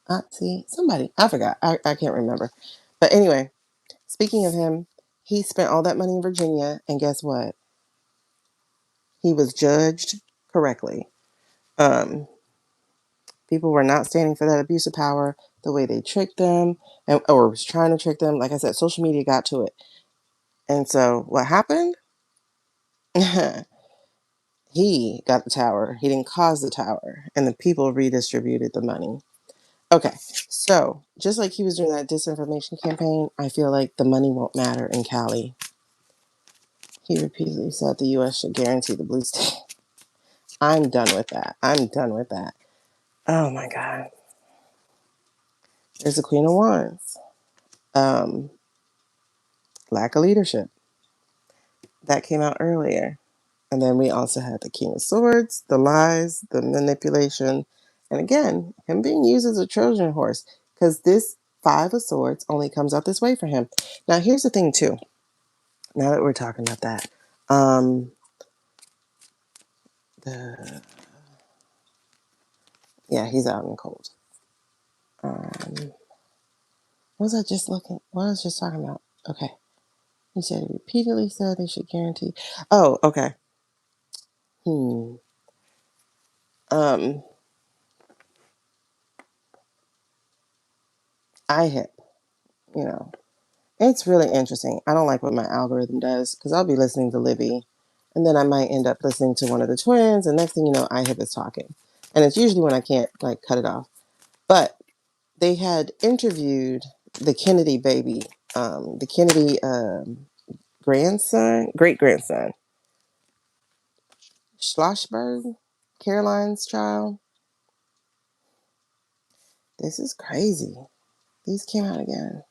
Nazi? Somebody. I forgot. I can't remember. But anyway, speaking of him, he spent all that money in Virginia, and guess what? He was judged correctly. Um, People were not standing for that abuse of power the way they tricked them or was trying to trick them. Like I said, social media got to it. And so what happened? He got the tower. He didn't cause the tower. And the people redistributed the money. Okay. So just like he was doing that disinformation campaign, I feel like the money won't matter in Cali. He repeatedly said the U.S. should guarantee the blue state. I'm done with that. I'm done with that. Oh my God. There's the Queen of Wands. Um, Lack of leadership. That came out earlier. And then we also had the King of Swords, the lies, the manipulation, and again, him being used as a Trojan horse because this 5 of Swords only comes out this way for him. Now, here's the thing, too. Now that we're talking about that, the yeah, he's out in the cold. What was I just looking? What I was just talking about? Okay, he said repeatedly said they should guarantee. Oh, okay. Um, I hip. You know, it's really interesting. I don't like what my algorithm does because I'll be listening to Libby, and then I might end up listening to one of the twins, and next thing you know, I hip is talking, and it's usually when I can't like cut it off. But they had interviewed the Kennedy baby, the Kennedy grandson, great grandson, Schlossberg, Caroline's child. This is crazy. These came out again.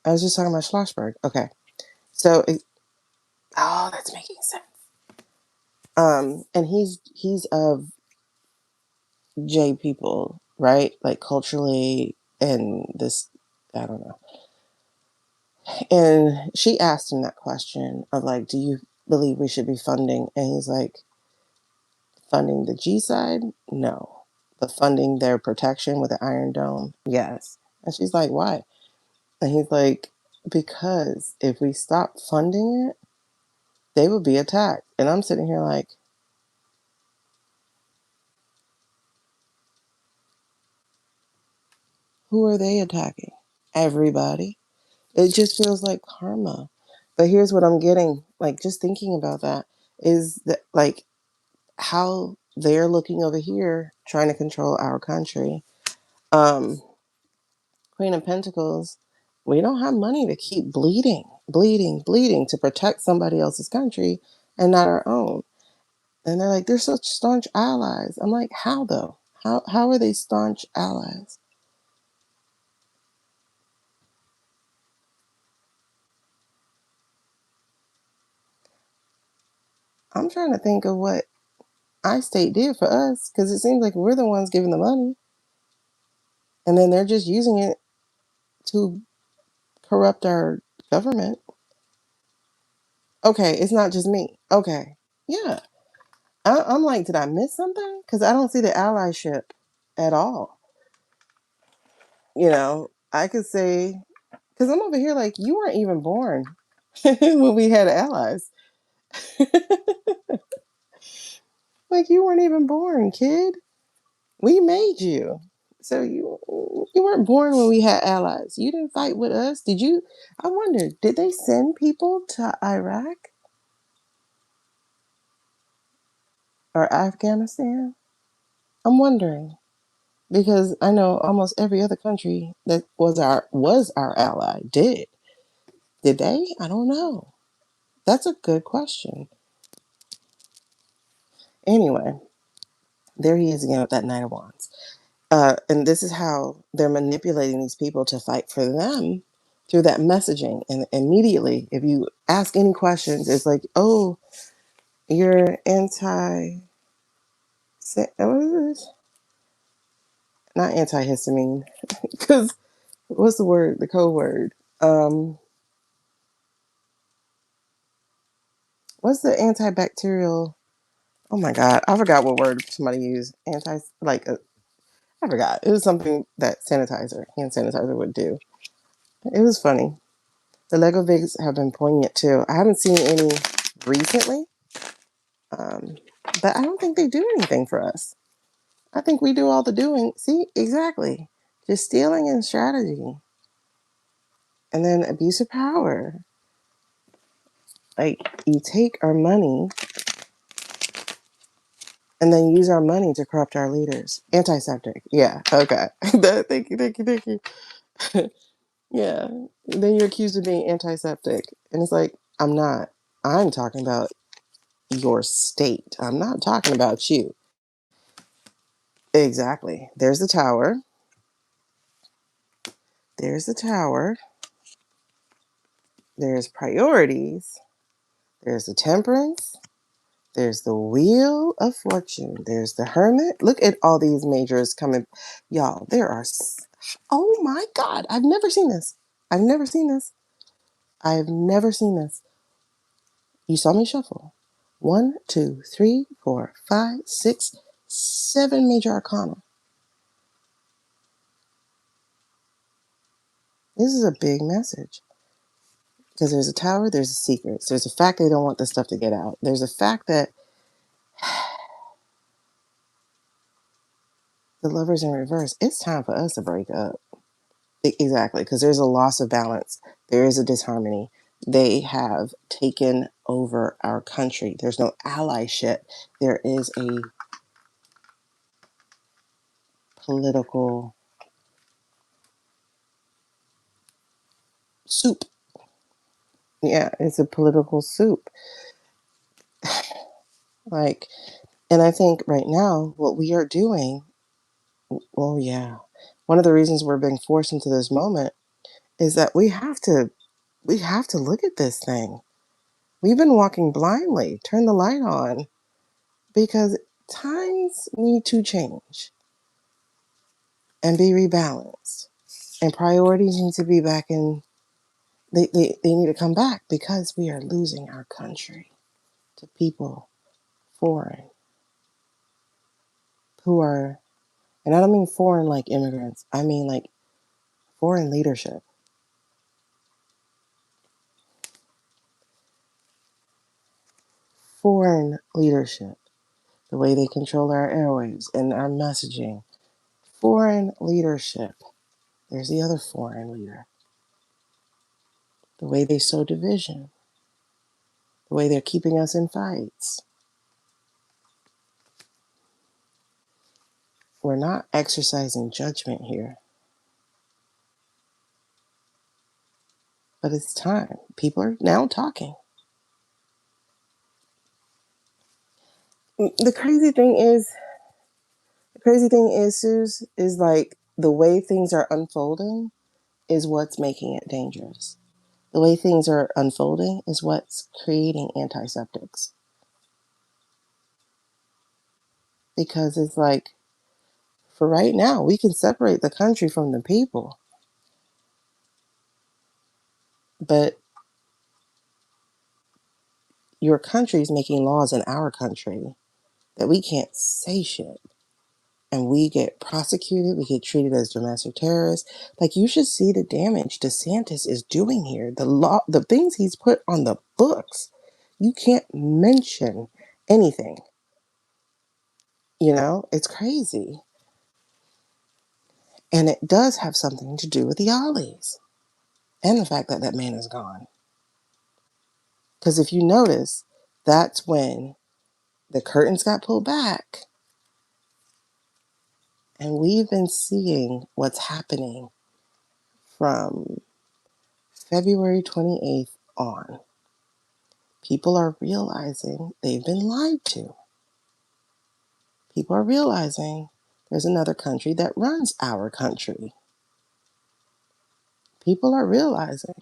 I was just talking about Schlossberg. Okay, so oh, that's making sense. And he's of J people, right? Like culturally and this I don't know. And she asked him that question of like, do you believe we should be funding? And he's like, funding the G side? No. But funding their protection with the Iron Dome? Yes. And she's like, why? And he's like, because if we stop funding it, they will be attacked. And I'm sitting here like, who are they attacking? Everybody. It just feels like karma. But here's what I'm getting, like just thinking about that, is that like how they're looking over here trying to control our country. Um, Queen of Pentacles, we don't have money to keep bleeding to protect somebody else's country and not our own. And they're like, they're such staunch allies. I'm like, how though? How are they staunch allies? I'm trying to think of what iState did for us, because it seems like we're the ones giving the money. And then they're just using it to corrupt our government. Okay, it's not just me. Okay. Yeah. I'm like, did I miss something? Because I don't see the allyship at all. I could say, because I'm over here like, you weren't even born when we had allies. Like, you weren't even born, kid. We made you. So you weren't born when we had allies. You didn't fight with us. Did you? I wonder, did they send people to Iraq or Afghanistan? I'm wondering. Because I know almost every other country that was our ally did. Did they? I don't know. That's a good question. Anyway, there he is again with that Knight of Wands. And this is how they're manipulating these people to fight for them through that messaging. And immediately, if you ask any questions, it's like, oh, you're anti. What is this? Not antihistamine. Because what's the word? The code word. What's the antibacterial? Oh my God, I forgot what word somebody used. I forgot. It was something that hand sanitizer would do. It was funny. The Lego Vigs have been poignant too. I haven't seen any recently, um, but I don't think they do anything for us. I think we do all the doing. See, exactly. Just stealing and strategy. And then abuse of power. Like, you take our money and then use our money to corrupt our leaders. Antiseptic. Yeah. Okay. Thank you. Yeah. Then you're accused of being antiseptic. And it's like, I'm not. I'm talking about your state. I'm not talking about you. Exactly. There's the tower. There's the tower. There's priorities. There's the temperance. There's the wheel of fortune. There's the hermit. Look at all these majors coming. Y'all, there are. Oh my God. I've never seen this. I've never seen this. I've never seen this. You saw me shuffle. 1, 2, 3, 4, 5, 6, 7 major arcana. This is a big message. Because there's a tower, there's a secret. There's a fact they don't want this stuff to get out. There's a fact that the lovers in reverse, it's time for us to break up. Exactly, because there's a loss of balance. There is a disharmony. They have taken over our country. There's no allyship. There is a political soup. Yeah, it's a political soup. Like, and I think right now, what we are doing, well, yeah, one of the reasons we're being forced into this moment is that we have to look at this thing. We've been walking blindly. Turn the light on because times need to change and be rebalanced. And priorities need to be back in, they need to come back because we are losing our country to people foreign who are, and I don't mean foreign like immigrants, I mean like foreign leadership. Foreign leadership. The way they control our airwaves and our messaging. Foreign leadership. There's the other foreign leader. The way they sow division. The way they're keeping us in fights. We're not exercising judgment here. But it's time. People are now talking. The crazy thing is, Suze, is like the way things are unfolding is what's making it dangerous. The way things are unfolding is what's creating antiseptics. Because it's like, for right now, we can separate the country from the people. But your country is making laws in our country that we can't say shit. And we get prosecuted, we get treated as domestic terrorists. Like, you should see the damage DeSantis is doing here. The law, the things he's put on the books. You can't mention anything. You know, it's crazy. And it does have something to do with the Ollies. And the fact that that man is gone. Because if you notice, that's when the curtains got pulled back. And we've been seeing what's happening from February 28th on. People are realizing they've been lied to. People are realizing there's another country that runs our country. People are realizing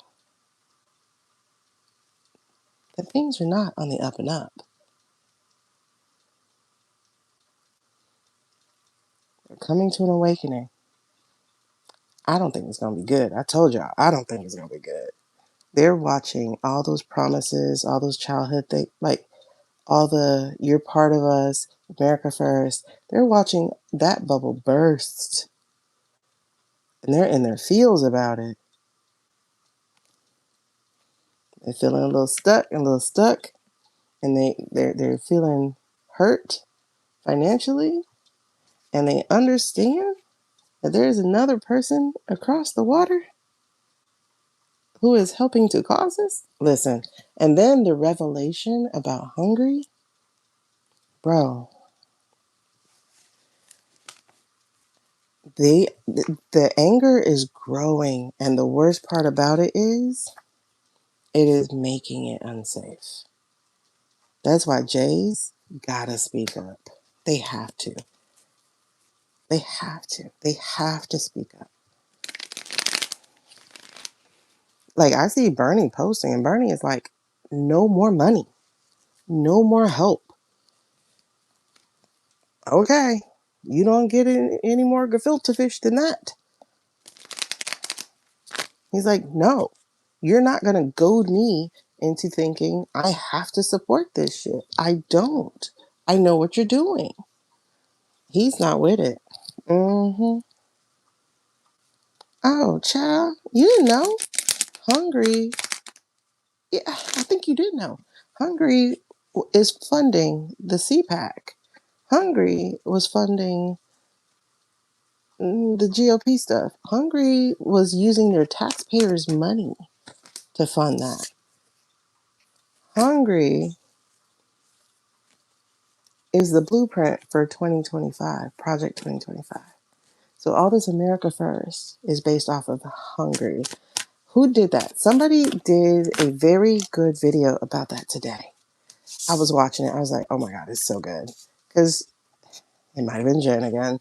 that things are not on the up and up. They're coming to an awakening. I don't think it's going to be good. I told y'all, I don't think it's going to be good. They're watching all those promises, all those childhood things, like all the "you're part of us," America first. They're watching that bubble burst. And they're in their feels about it. They're feeling a little stuck, and they're feeling hurt financially, and they understand that there's another person across the water who is helping to cause this. Listen, and then the revelation about Hungary, bro. The anger is growing, and the worst part about it is making it unsafe. That's why Jays gotta speak up. They have to. They have to. They have to speak up. Like, I see Bernie posting, and Bernie is like, no more money. No more help. Okay. You don't get any more gefilte fish than that. He's like, no. You're not going to goad me into thinking I have to support this shit. I don't. I know what you're doing. He's not with it. Mm-hmm. Oh, child. You didn't know. Hungry. Yeah, I think you did know. Hungary is funding the CPAC. Hungary was funding the GOP stuff. Hungary was using their taxpayers' money to fund that. Hungary is the blueprint for 2025, Project 2025. So all this America First is based off of Hungary. Who did that? Somebody did a very good video about that today. I was watching it. I was like, oh my God, it's so good. Because it might have been Jen again.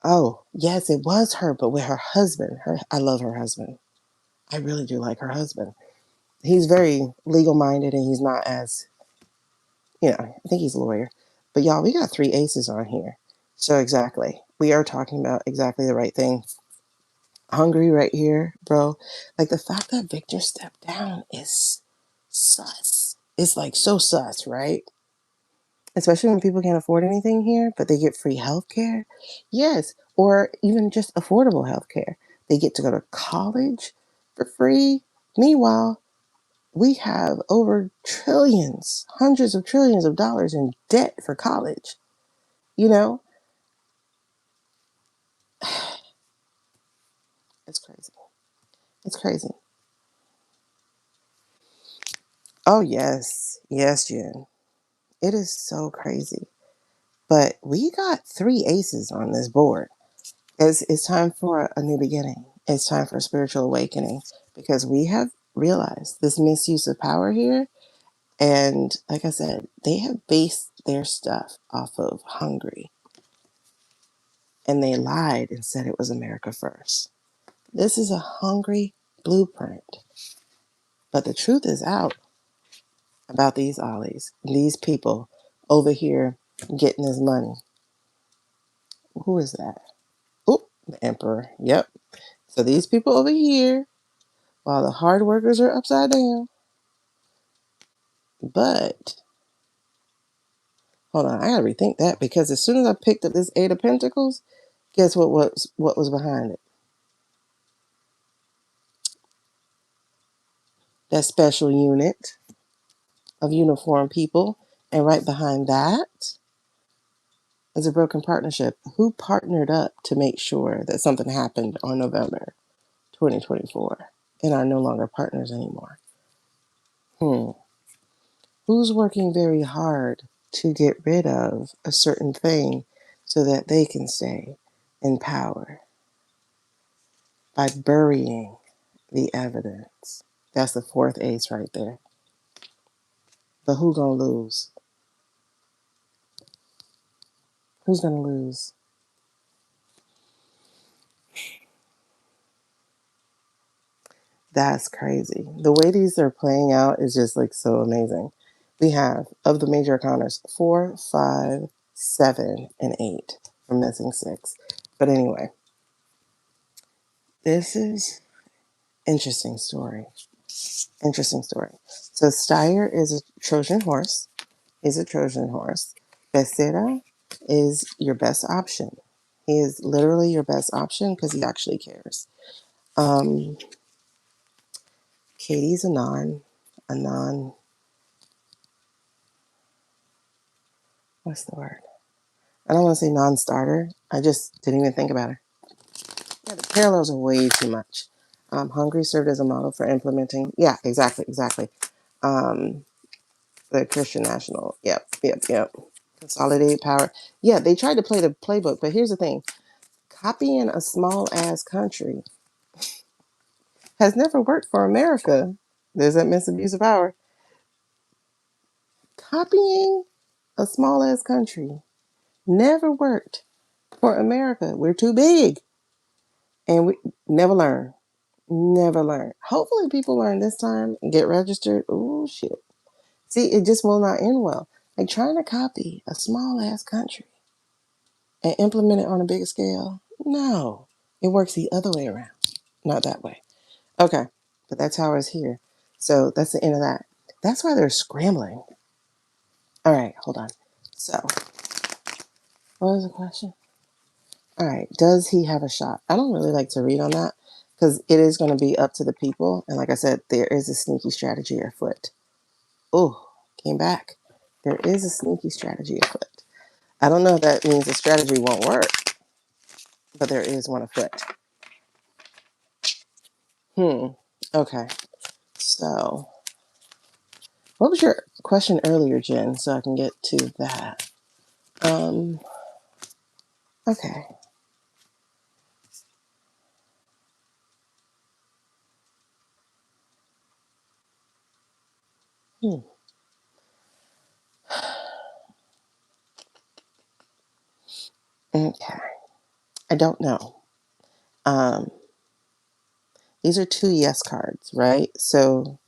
Oh, yes, it was her, but with her husband. I love her husband. I really do like her husband. He's very legal minded, and he's not as, I think he's a lawyer. But y'all, we got 3 aces on here. So exactly. We are talking about exactly the right thing. Hungry right here, bro. Like the fact that Victor stepped down is sus. It's like so sus, right? Especially when people can't afford anything here, but they get free health care. Yes, or even just affordable health care. They get to go to college for free. Meanwhile, we have over trillions, hundreds of trillions of dollars in debt for college. You know, it's crazy. It's crazy. Oh, yes. Yes, Jen. It is so crazy. But we got three aces on this board. It's time for a new beginning. It's time for a spiritual awakening because we have realized this misuse of power here. And like I said, they have based their stuff off of hungry. And they lied and said it was America first. This is a hungry blueprint. But the truth is out about these ollies, these people over here getting this money. Who is that? Oh, the emperor. Yep. So these people over here, while the hard workers are upside down, but hold on, I gotta rethink that because as soon as I picked up this Eight of Pentacles, guess what was behind it? That special unit of uniformed people, and right behind that is a broken partnership. Who partnered up to make sure that something happened on November 2024 and are no longer partners anymore? Who's working very hard to get rid of a certain thing so that they can stay in power by burying the evidence? That's the fourth ace right there. But who gonna lose? Who's gonna lose? That's crazy. The way these are playing out is just like so amazing. We have, of the major arcanas, 4, 5, 7, and 8. We're missing 6. But anyway, this is interesting story. Interesting story. So Styre is a Trojan horse. Is a Trojan horse. Becerra is your best option. He is literally your best option because he actually cares. Um, Katie's a non, what's the word? I don't want to say non-starter. I just didn't even think about her. Yeah, the parallels are way too much. Hungary served as a model for implementing. Yeah, exactly. Um, the Christian National. Yep. Consolidated power. Yeah, they tried to play the playbook, but here's the thing. Copying a small ass country has never worked for America. There's that misabuse of power. Copying a small ass country never worked for America. We're too big. And we never learn. Never learn. Hopefully people learn this time and get registered. Oh shit. See, it just will not end well. Like trying to copy a small ass country and implement it on a bigger scale. No. It works the other way around. Not that way. Okay. But that's how it's here. So that's the end of that. That's why they're scrambling. All right, hold on. So, what was the question? All right, does he have a shot? I don't really like to read on that because it is going to be up to the people. And like I said, there is a sneaky strategy afoot. Oh, came back. There is a sneaky strategy afoot. I don't know if that means the strategy won't work, but there is one afoot. Okay. So, what was your question earlier, Jen? So I can get to that. Okay. Hmm. Okay. I don't know. Um, these are two yes cards, right? So,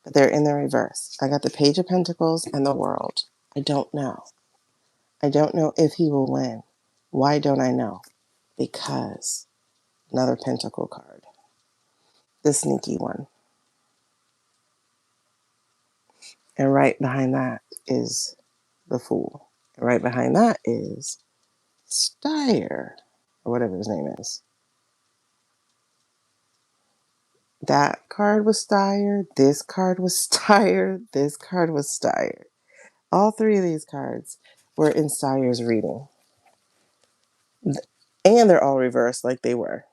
but they're in the reverse. I got the Page of Pentacles and the World. I don't know. I don't know if he will win. Why don't I know? Because another pentacle card. The sneaky one. And right behind that is the Fool. And right behind that is Styre, or whatever his name is. That card was Styre. This card was Styre. This card was Styre. All three of these cards were in Styre's reading. And they're all reversed like they were.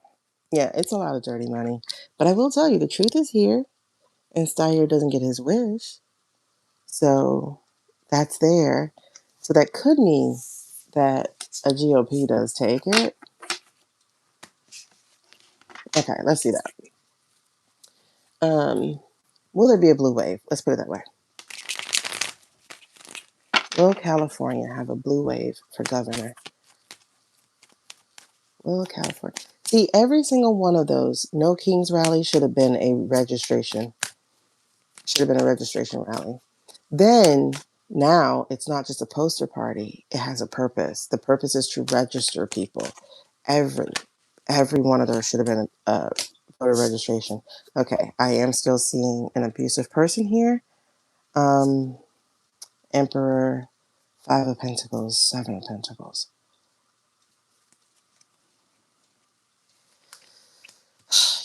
Yeah, it's a lot of dirty money. But I will tell you, the truth is here. And Styre doesn't get his wish. So that's there. So that could mean that a GOP does take it. Okay, let's see that. Will there be a blue wave? Let's put it that way. Will California have a blue wave for governor? Will California? See, every single one of those No Kings rally should have been a registration. Should have been a registration rally. Then, now, it's not just a poster party. It has a purpose. The purpose is to register people. Every one of those should have been a voter registration. Okay, I am still seeing an abusive person here. Emperor, 5 of Pentacles, 7 of Pentacles.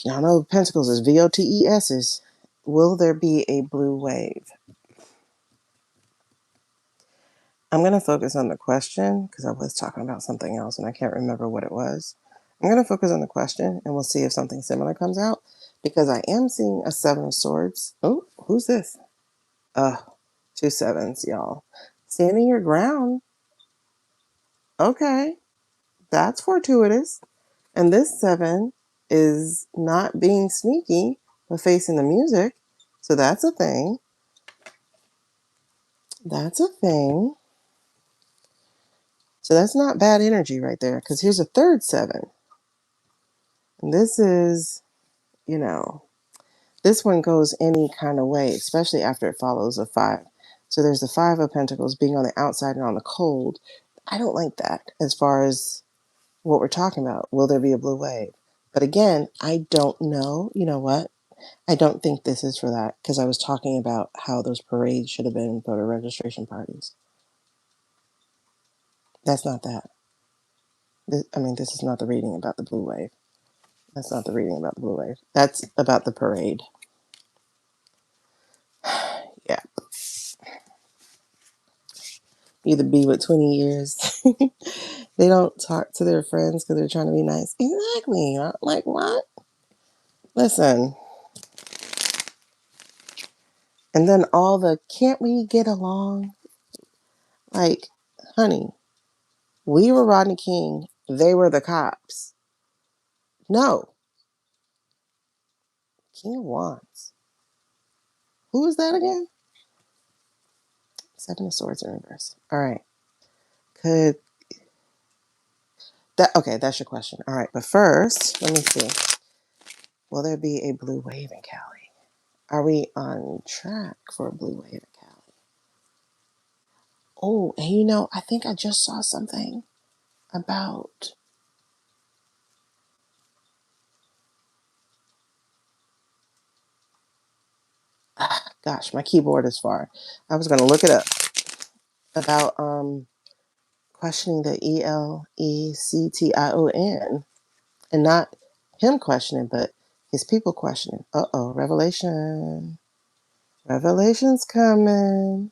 Y'all know Pentacles is VOTES's. Will there be a blue wave? I'm going to focus on the question because I was talking about something else and I can't remember what it was. I'm going to focus on the question and we'll see if something similar comes out because I am seeing a 7 of Swords. Oh, who's this? 2 sevens, y'all. Standing your ground. Okay, that's fortuitous. And this 7 is not being sneaky, but facing the music. So that's a thing. That's a thing. So that's not bad energy right there. Because here's a third 7. And this is, this one goes any kind of way, especially after it follows a 5. So there's the 5 of Pentacles being on the outside and on the cold. I don't like that as far as what we're talking about. Will there be a blue wave? But again, I don't know. You know what? I don't think this is for that because I was talking about how those parades should have been voter registration parties. That's not that. This is not the reading about the blue wave. That's not the reading about the blue wave. That's about the parade. Yeah. Either be with 20 years. They don't talk to their friends because they're trying to be nice. Exactly. Like, what? Listen. And then all the, can't we get along? Like, honey, we were Rodney King. They were the cops. No. King of Wands. Who is that again? 7 of Swords in reverse. All right. Okay, that's your question. All right, but first, let me see. Will there be a blue wave in Cali? Are we on track for a blue wave in Cali? Oh, and I think I just saw something about... Gosh, my keyboard is far. I was going to look it up about questioning the ELECTION. And not him questioning, but his people questioning. Revelation. Revelation's coming.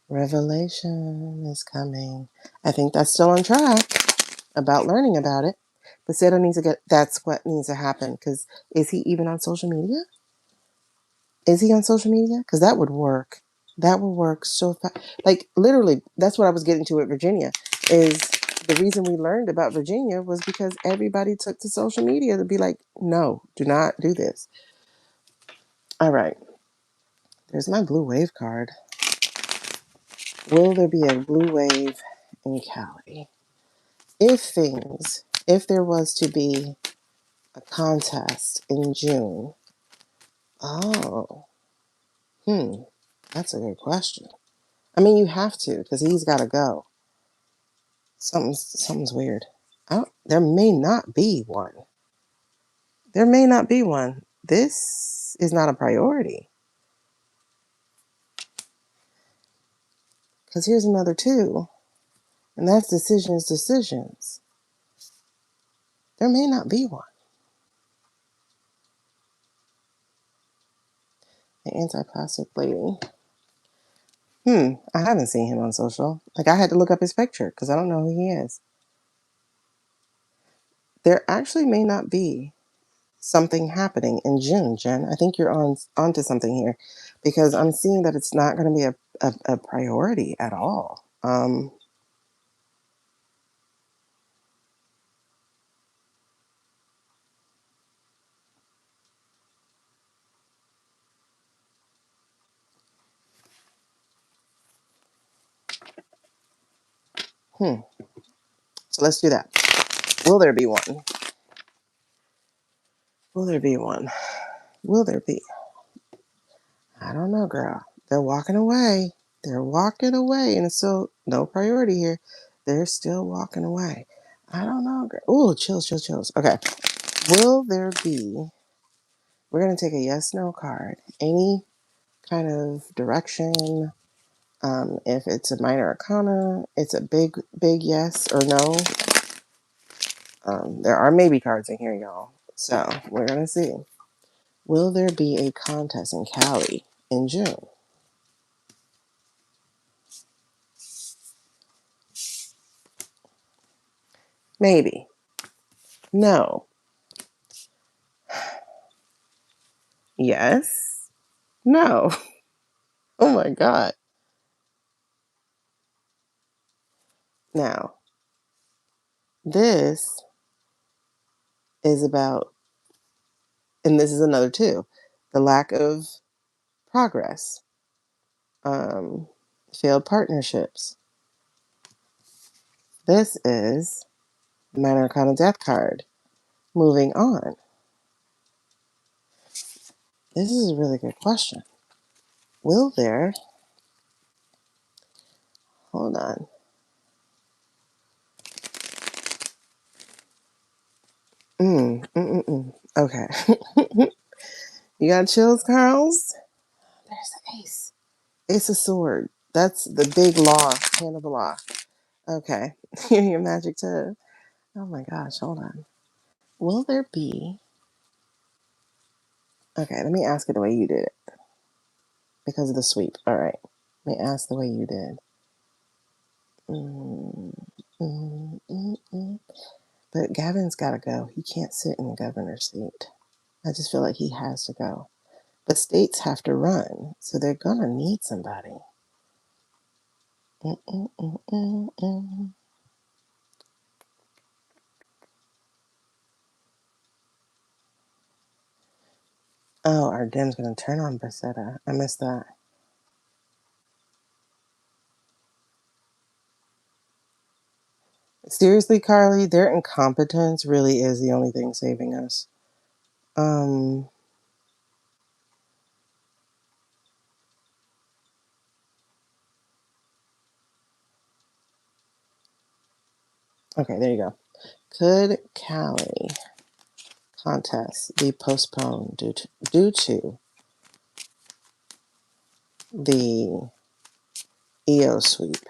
Revelation is coming. I think that's still on track about learning about it. But Seta needs to that's what needs to happen. Because is he even on social media? Is he on social media? Because that would work. That would work so fast. Like, literally, that's what I was getting to at Virginia. Is the reason we learned about Virginia was because everybody took to social media to be like, no, do not do this. All right. There's my blue wave card. Will there be a blue wave in Cali? If there was to be a contest in June, that's a good question. You have to, because he's got to go. Something's weird. There may not be one. There may not be one. This is not a priority. Because here's another 2. And that's decisions. There may not be one. The anti-plastic lady. I haven't seen him on social. Like, I had to look up his picture because I don't know who he is. There actually may not be something happening in June, Jen. I think you're onto something here because I'm seeing that it's not going to be a priority at all. So let's do that. Will there be one? Will there be one? Will there be? I don't know, girl. They're walking away. They're walking away, and it's still no priority here. They're still walking away. I don't know, girl. Ooh, chills. Okay. Will there be? We're gonna take a yes/no card. Any kind of direction. If it's a minor arcana, it's a big yes or no. There are maybe cards in here, y'all. So we're gonna see. Will there be a contest in Cali in June? Maybe. No. Yes. No. Oh my God. Now, this is about, and this is another 2, the lack of progress, failed partnerships. This is the minor arcana death card. Moving on. This is a really good question. Will there, hold on. Okay. You got chills, Carls? There's the ace. Ace of sword. That's the big law, hand of the law. Okay. Your magic too. Oh my gosh, hold on. Will there be, okay, let me ask it the way you did it. Because of the sweep. All right. Let me ask the way you did. But Gavin's got to go. He can't sit in the governor's seat. I just feel like he has to go. But states have to run, so they're going to need somebody. Oh, our dim's going to turn on Basetta. I missed that. Seriously, Carly, their incompetence really is the only thing saving us. Okay, there you go. Could Cali contest be postponed due to the EO sweep?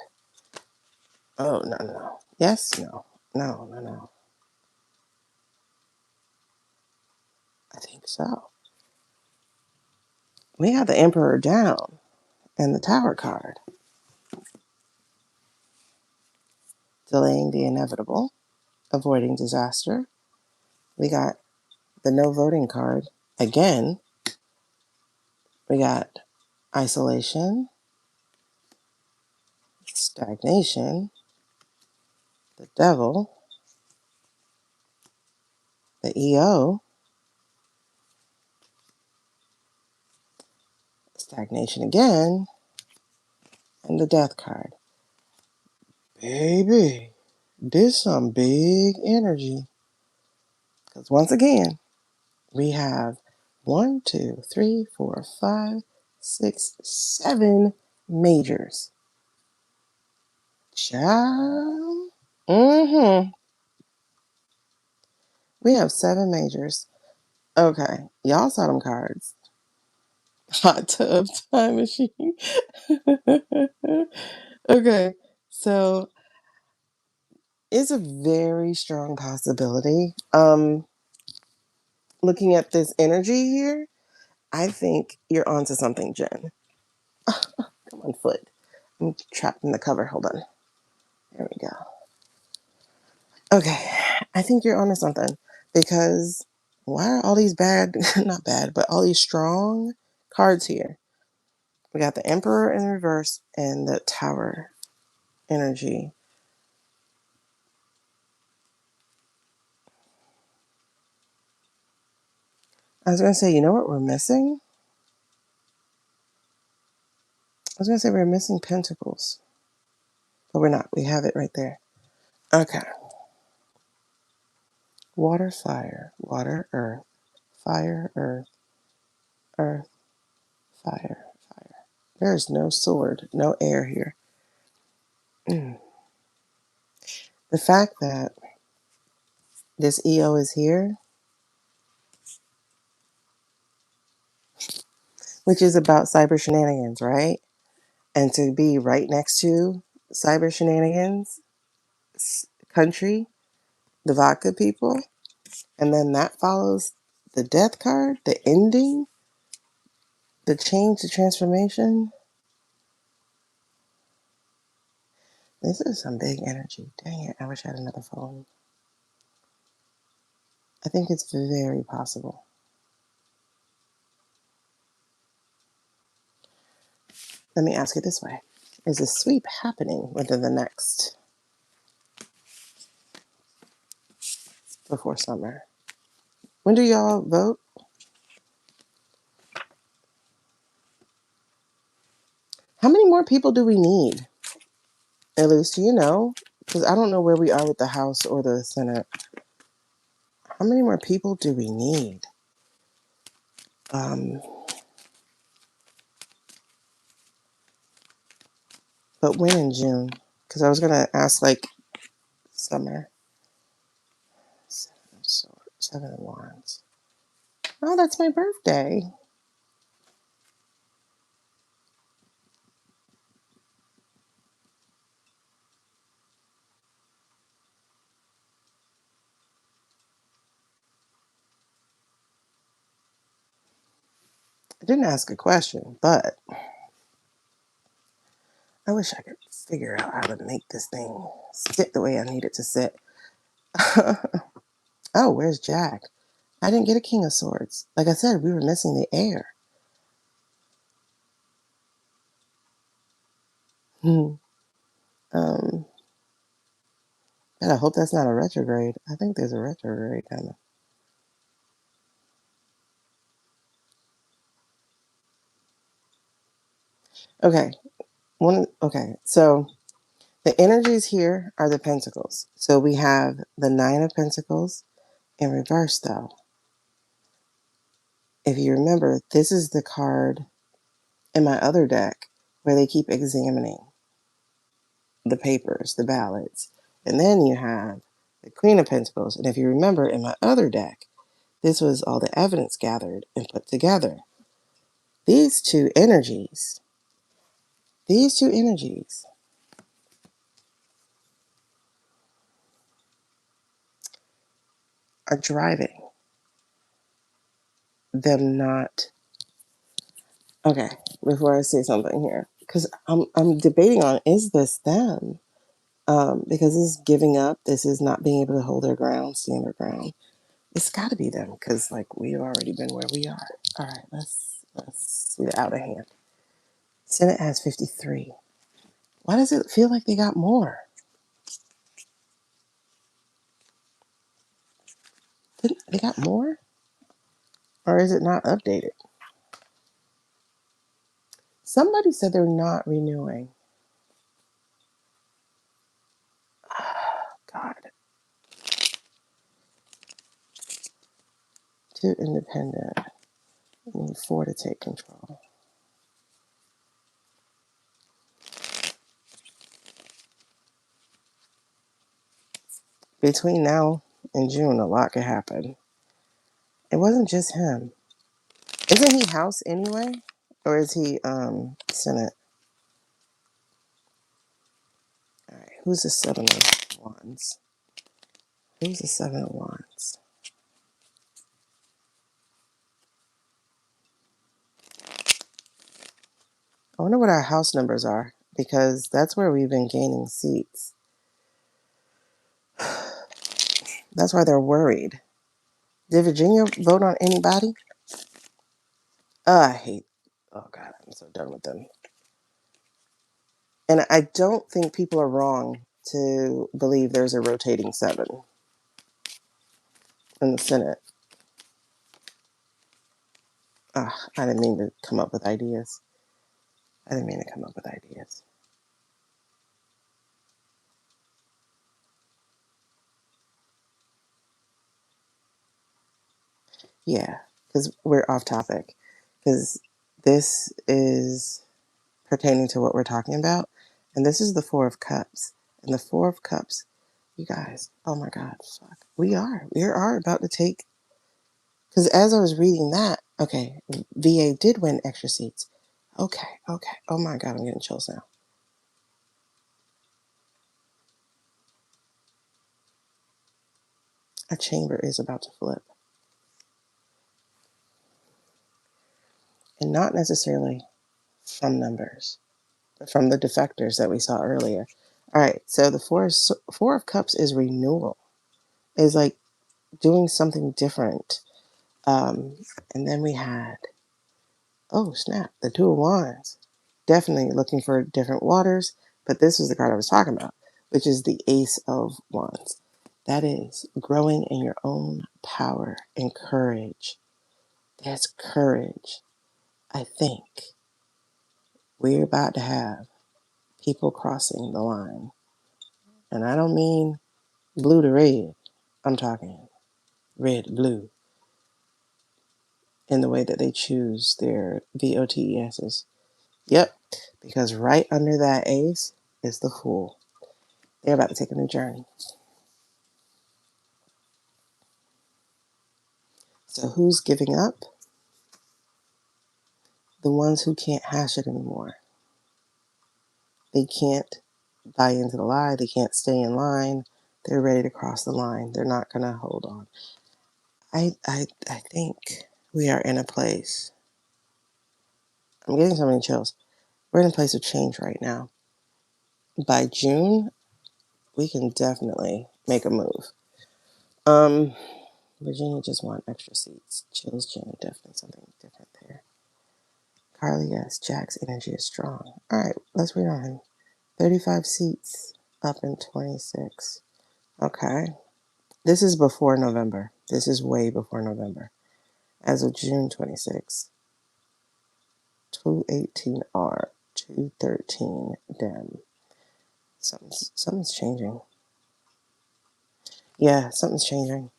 Oh, no. Yes, no. No. I think so. We have the Emperor down and the Tower card. Delaying the inevitable, avoiding disaster. We got the no voting card again. We got isolation, stagnation, the devil, the EO, stagnation again, and the death card. Baby, this some big energy. Because once again, we have 1, 2, 3, 4, 5, 6, 7 majors. Child. We have 7 majors. Okay, y'all saw them cards. Hot tub time machine. Okay, so it's a very strong possibility. Looking at this energy here, I think you're onto something, Jen. Come on, foot. I'm trapped in the cover. Hold on. There we go. Okay, I think you're onto something because why are all these bad, not bad, but all these strong cards here? We got the Emperor in reverse and the Tower energy. I was going to say, you know what we're missing? I was going to say we're missing Pentacles, but we're not. We have it right there. Okay. Water, fire, water, earth, fire, earth, earth, fire, fire. There is no sword, no air here. The fact that this EO is here, which is about cyber shenanigans, right? And to be right next to cyber shenanigans country, the vodka people, and then that follows the death card, the ending, the change, the transformation. This is some big energy. Dang it, I wish I had another phone. I think it's very possible. Let me ask it this way. Is a sweep happening within the next, before summer? When do y'all vote? How many more people do we need? At least, do you know? Because I don't know where we are with the House or the Senate. How many more people do we need? But when in June? Because I was going to ask, like, summer. Seven of Wands. Oh, that's my birthday. I didn't ask a question, but I wish I could figure out how to make this thing sit the way I need it to sit. Oh, where's Jack? I didn't get a King of Swords. Like I said, we were missing the air. um, and I hope that's not a retrograde. I think there's a retrograde kind of. Okay. Okay. So the energies here are the Pentacles. So we have the Nine of Pentacles in reverse, though. If you remember, this is the card in my other deck where they keep examining the papers, the ballots. And then you have the Queen of Pentacles. And if you remember, in my other deck, this was all the evidence gathered and put together. These two energies are driving them not. Okay, before I say something here, because I'm debating on, is this them? Because this is giving up. This is not being able to hold their ground, stand their ground. It's got to be them because, like, we've already been where we are. All right, let's see the out of hand. Senate has 53. Why does it feel like they got more? They got more? Or is it not updated? Somebody said they're not renewing. God. Too independent. We need 4 to take control. Between now and June, a lot could happen. It wasn't just him. Isn't he House anyway? Or is he Senate? All right, who's the Seven of Wands? Who's the Seven of Wands? I wonder what our house numbers are, because that's where we've been gaining seats. That's why they're worried. Did Virginia vote on anybody? Oh God, I'm so done with them. And I don't think people are wrong to believe there's a rotating 7 in the Senate. I didn't mean to come up with ideas. Yeah, because we're off topic. Because this is pertaining to what we're talking about. And this is the Four of Cups. And the Four of Cups, you guys, oh my God, fuck. We are about to take, because as I was reading that, okay, VA did win extra seats. Okay. Oh my God, I'm getting chills now. A chamber is about to flip. And not necessarily from numbers, but from the defectors that we saw earlier. All right, so the Four of Cups is renewal, is like doing something different. And then we had, oh snap, the Two of Wands. Definitely looking for different waters, but this was the card I was talking about, which is the Ace of Wands. That is growing in your own power and courage. That's courage. I think we're about to have people crossing the line. And I don't mean blue to red. I'm talking red, blue, in the way that they choose their VOTESs. Yep, because right under that ace is the Fool. They're about to take a new journey. So who's giving up? The ones who can't hash it anymore. They can't buy into the lie. They can't stay in line. They're ready to cross the line. They're not going to hold on. I think we are in a place. I'm getting so many chills. We're in a place of change right now. By June, we can definitely make a move. Virginia just won extra seats. Chills Jen, definitely something different there. Carly, yes, Jack's energy is strong. All right, let's read on him. 35 seats up in 26. Okay. This is before November. This is way before November. As of June 26, 218R, 213 Dem. Something's changing. Yeah, something's changing.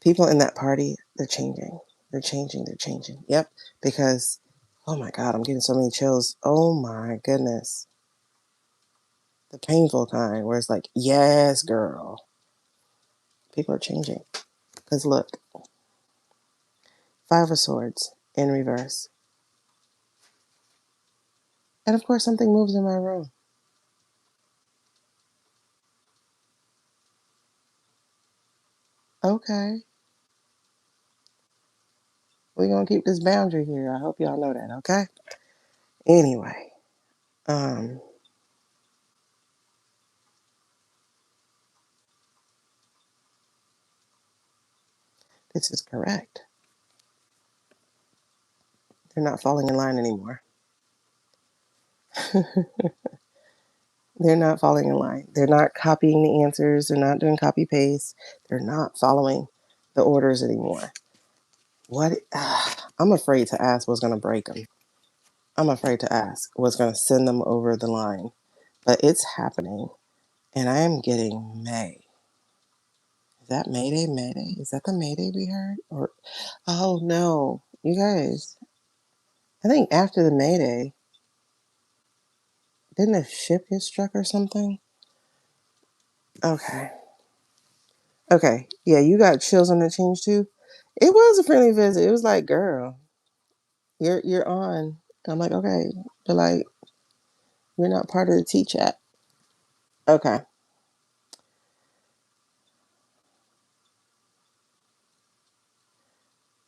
People in that party, they're changing. They're changing. Yep, because, oh my God, I'm getting so many chills. Oh my goodness. The painful kind, where it's like, yes, girl. People are changing. Because look, Five of Swords in reverse. And of course, something moves in my room. Okay. We're going to keep this boundary here. I hope y'all know that, okay? Anyway, this is correct. They're not falling in line anymore. They're not falling in line. They're not copying the answers. They're not doing copy paste. They're not following the orders anymore. What? I'm afraid to ask what's going to break them. I'm afraid to ask what's going to send them over the line. But it's happening. And I am getting May. Is that Mayday? Mayday? Is that the Mayday we heard? Or, oh no. You guys, I think after the Mayday, didn't a ship get struck or something? Okay. Okay. Yeah, you got chills on the change too? It was a friendly visit. It was like, girl, you're on. I'm like, okay. They're like, you're not part of the T chat. Okay.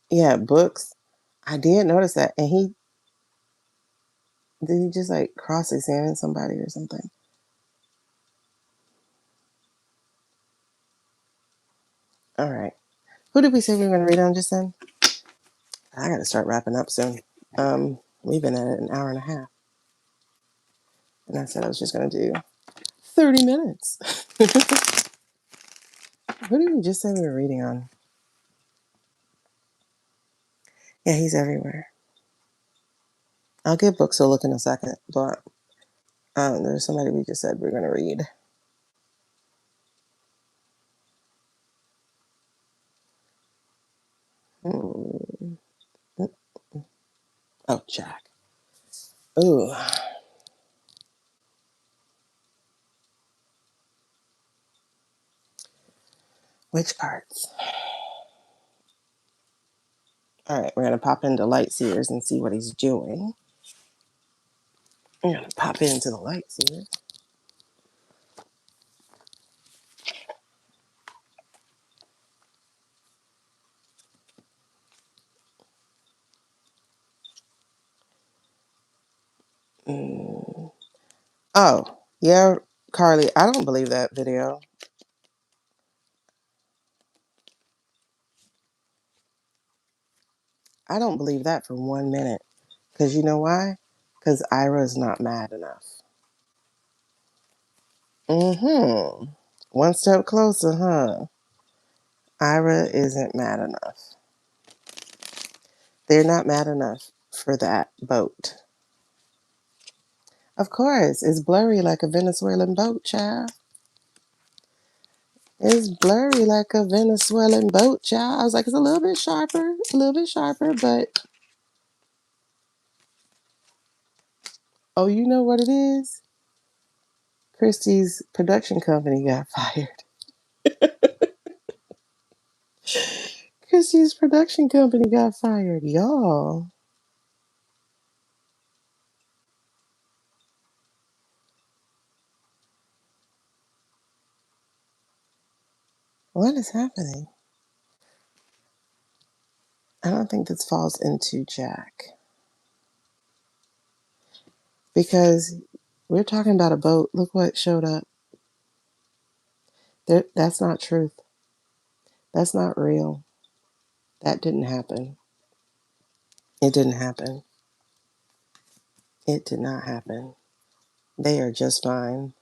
Yeah, books. I did notice that. And did he just like cross examine somebody or something? All right. Who did we say we were going to read on just then? I got to start wrapping up soon. We've been at it an hour and a half. And I said I was just going to do 30 minutes. Who did we just say we were reading on? Yeah, he's everywhere. I'll give books a look in a second, but there's somebody we just said we're going to read. Mm. Oh, Jack. Ooh. Which cards? All right, we're going to pop into Lightseers and see what he's doing. I'm going to pop into the Lightseers. Mm. Oh, yeah, Carly, I don't believe that video. I don't believe that for 1 minute. Because you know why? Because Ira's not mad enough. Mm-hmm. One step closer, huh? Ira isn't mad enough. They're not mad enough for that boat. Of course, it's blurry like a Venezuelan boat, child. It's blurry like a Venezuelan boat, child. I was like, it's a little bit sharper, but oh, you know what it is? Christie's production company got fired. Christie's production company got fired, y'all. What is happening? I don't think this falls into Jack. Because we're talking about a boat. Look what showed up. That's not truth. That's not real. That didn't happen. It didn't happen. It did not happen. They are just fine.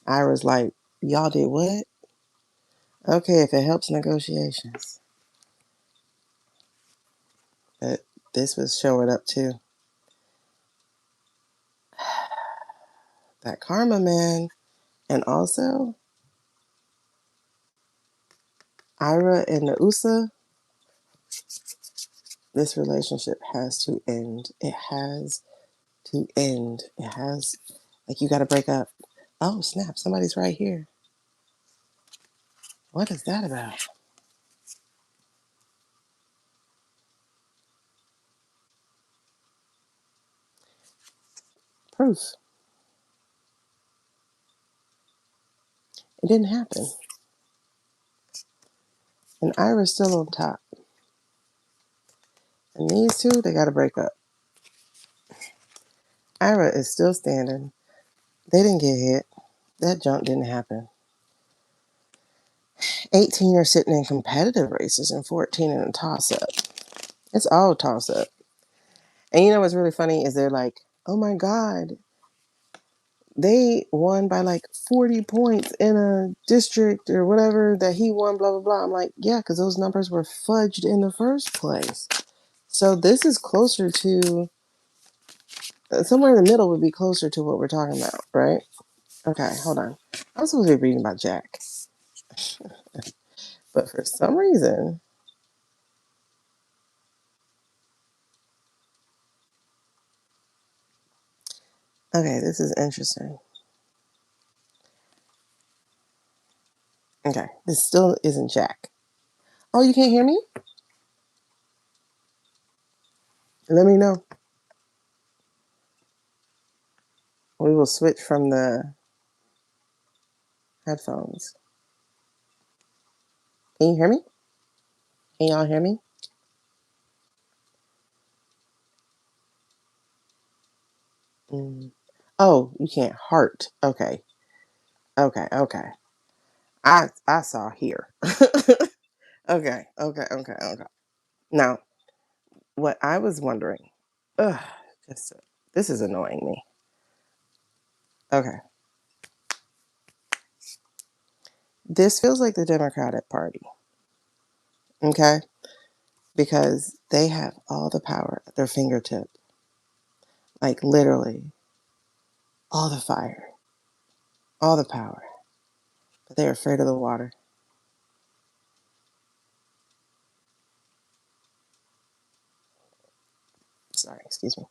Ira's like, y'all did what? Okay, if it helps negotiations. But this was showing up too. That karma, man. And also, Ira and the USA, this relationship has to end. It has to end. It has, like, you got to break up. Oh, snap. Somebody's right here. What is that about? Proof. It didn't happen. And Ira's still on top. And these two, they got to break up. Ira is still standing. They didn't get hit. That jump didn't happen. 18 are sitting in competitive races and 14 in a toss-up. It's all toss-up. And you know what's really funny is they're like, oh my God, they won by like 40 points in a district or whatever that he won, blah, blah, blah. I'm like, yeah, because those numbers were fudged in the first place. So this is closer to, somewhere in the middle would be closer to what we're talking about, right? Okay, hold on. I'm supposed to be reading about Jack. But for some reason, okay, this is interesting. Okay, this still isn't Jack. Oh, you can't hear me? Let me know. We will switch from the headphones. Can you hear me? Can y'all hear me? Oh, you can't heart. Okay. Okay. I saw here. Okay. Now, what I was wondering, ugh, just, this is annoying me. Okay. This feels like the Democratic Party. Okay? Because they have all the power at their fingertip. Like literally, all the fire, all the power. But they're afraid of the water. Sorry, excuse me.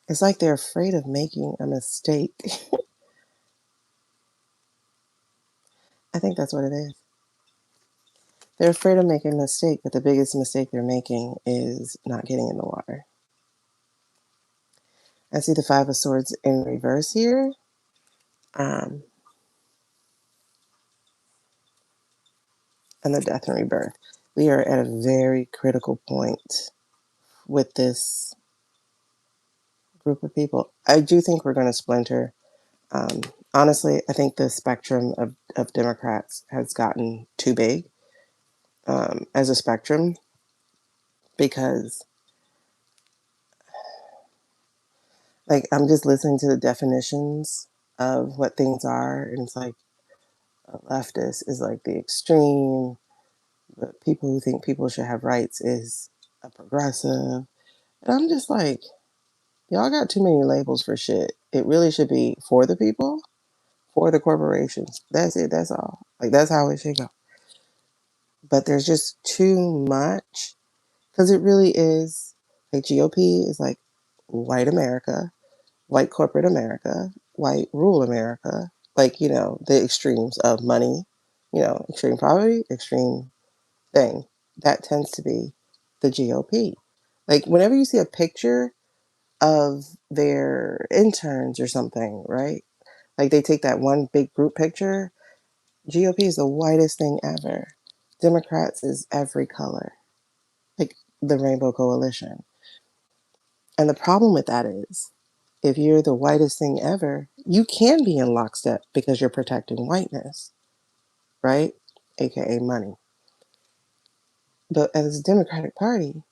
It's like they're afraid of making a mistake. I think that's what it is. They're afraid of making a mistake, but the biggest mistake they're making is not getting in the water. I see the Five of Swords in reverse here. And the Death and Rebirth. We are at a very critical point with this group of people. I do think we're going to splinter. Honestly, I think the spectrum of Democrats has gotten too big as a spectrum because, like, I'm just listening to the definitions of what things are, and it's like a leftist is like the extreme, but people who think people should have rights is a progressive. And I'm just like, y'all got too many labels for shit. It really should be for the people, for the corporations. That's it. That's all. Like, that's how it should go. But there's just too much because it really is like GOP is like white America, white corporate America, white rural America, like, the extremes of money, extreme poverty, extreme thing. That tends to be the GOP. Like, whenever you see a picture of their interns or something, right? Like, they take that one big group picture. GOP is the whitest thing ever. Democrats is every color, like the Rainbow Coalition. And the problem with that is, if you're the whitest thing ever, you can be in lockstep because you're protecting whiteness, right? AKA money. But as a Democratic Party,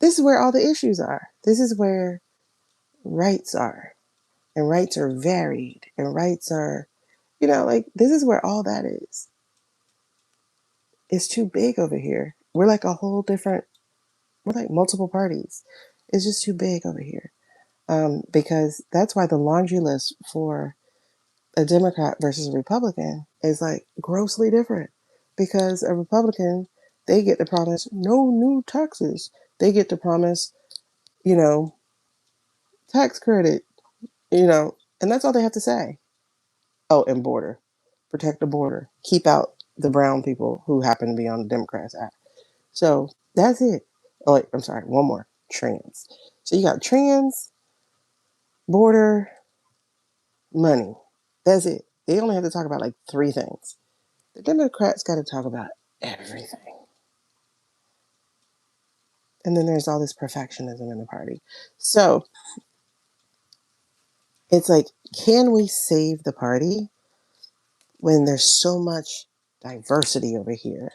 this is where all the issues are. This is where rights are. And rights are varied. And rights are, like, this is where all that is. It's too big over here. We're like a whole different, we're like multiple parties. It's just too big over here. Because that's why the laundry list for a Democrat versus a Republican is like grossly different. Because a Republican, they get to promise no new taxes. They get to promise, you know, tax credit, and that's all they have to say. Oh, and border. Protect the border. Keep out the brown people who happen to be on the Democrats act. So that's it. Oh, wait, I'm sorry. One more. Trans. So you got trans, border, money. That's it. They only have to talk about like three things. The Democrats got to talk about everything. And then there's all this perfectionism in the party. So it's like, can we save the party when there's so much diversity over here?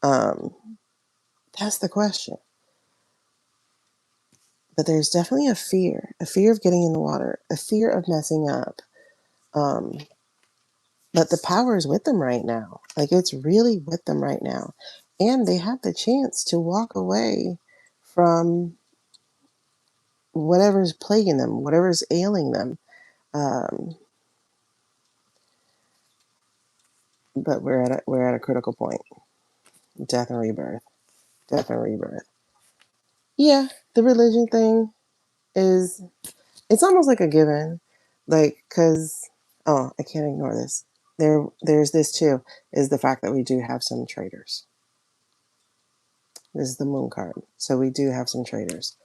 That's the question. But there's definitely a fear of getting in the water, a fear of messing up. Um, but the power is with them right now. Like, it's really with them right now. And they have the chance to walk away from whatever's plaguing them, whatever's ailing them. Um, but we're at a critical point. Death and rebirth. Death and rebirth. Yeah, the religion thing it's almost like a given. Like, because, oh, I can't ignore this. there's this too, is the fact that we do have some traitors. This is the moon card. So we do have some traitors.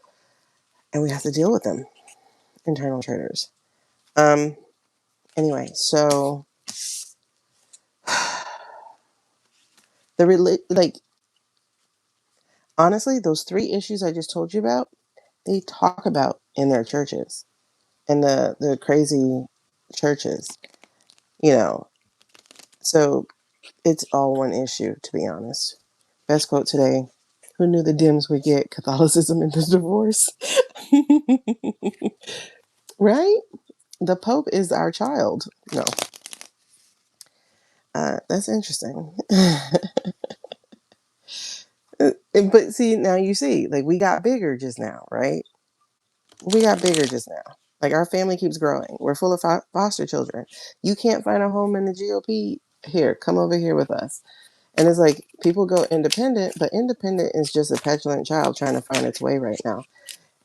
And we have to deal with them. Internal traitors. Anyway, so like honestly, those 3 issues I just told you about, they talk about in their churches. In the crazy churches. You know. So it's all one issue, to be honest. Best quote today. Who knew the Dems would get Catholicism into divorce? Right? The Pope is our child. No. That's interesting. But see, now you see, like we got bigger just now, right? We got bigger just now. Like our family keeps growing. We're full of foster children. You can't find a home in the GOP? Here, come over here with us. And it's like people go independent, but independent is just a petulant child trying to find its way right now.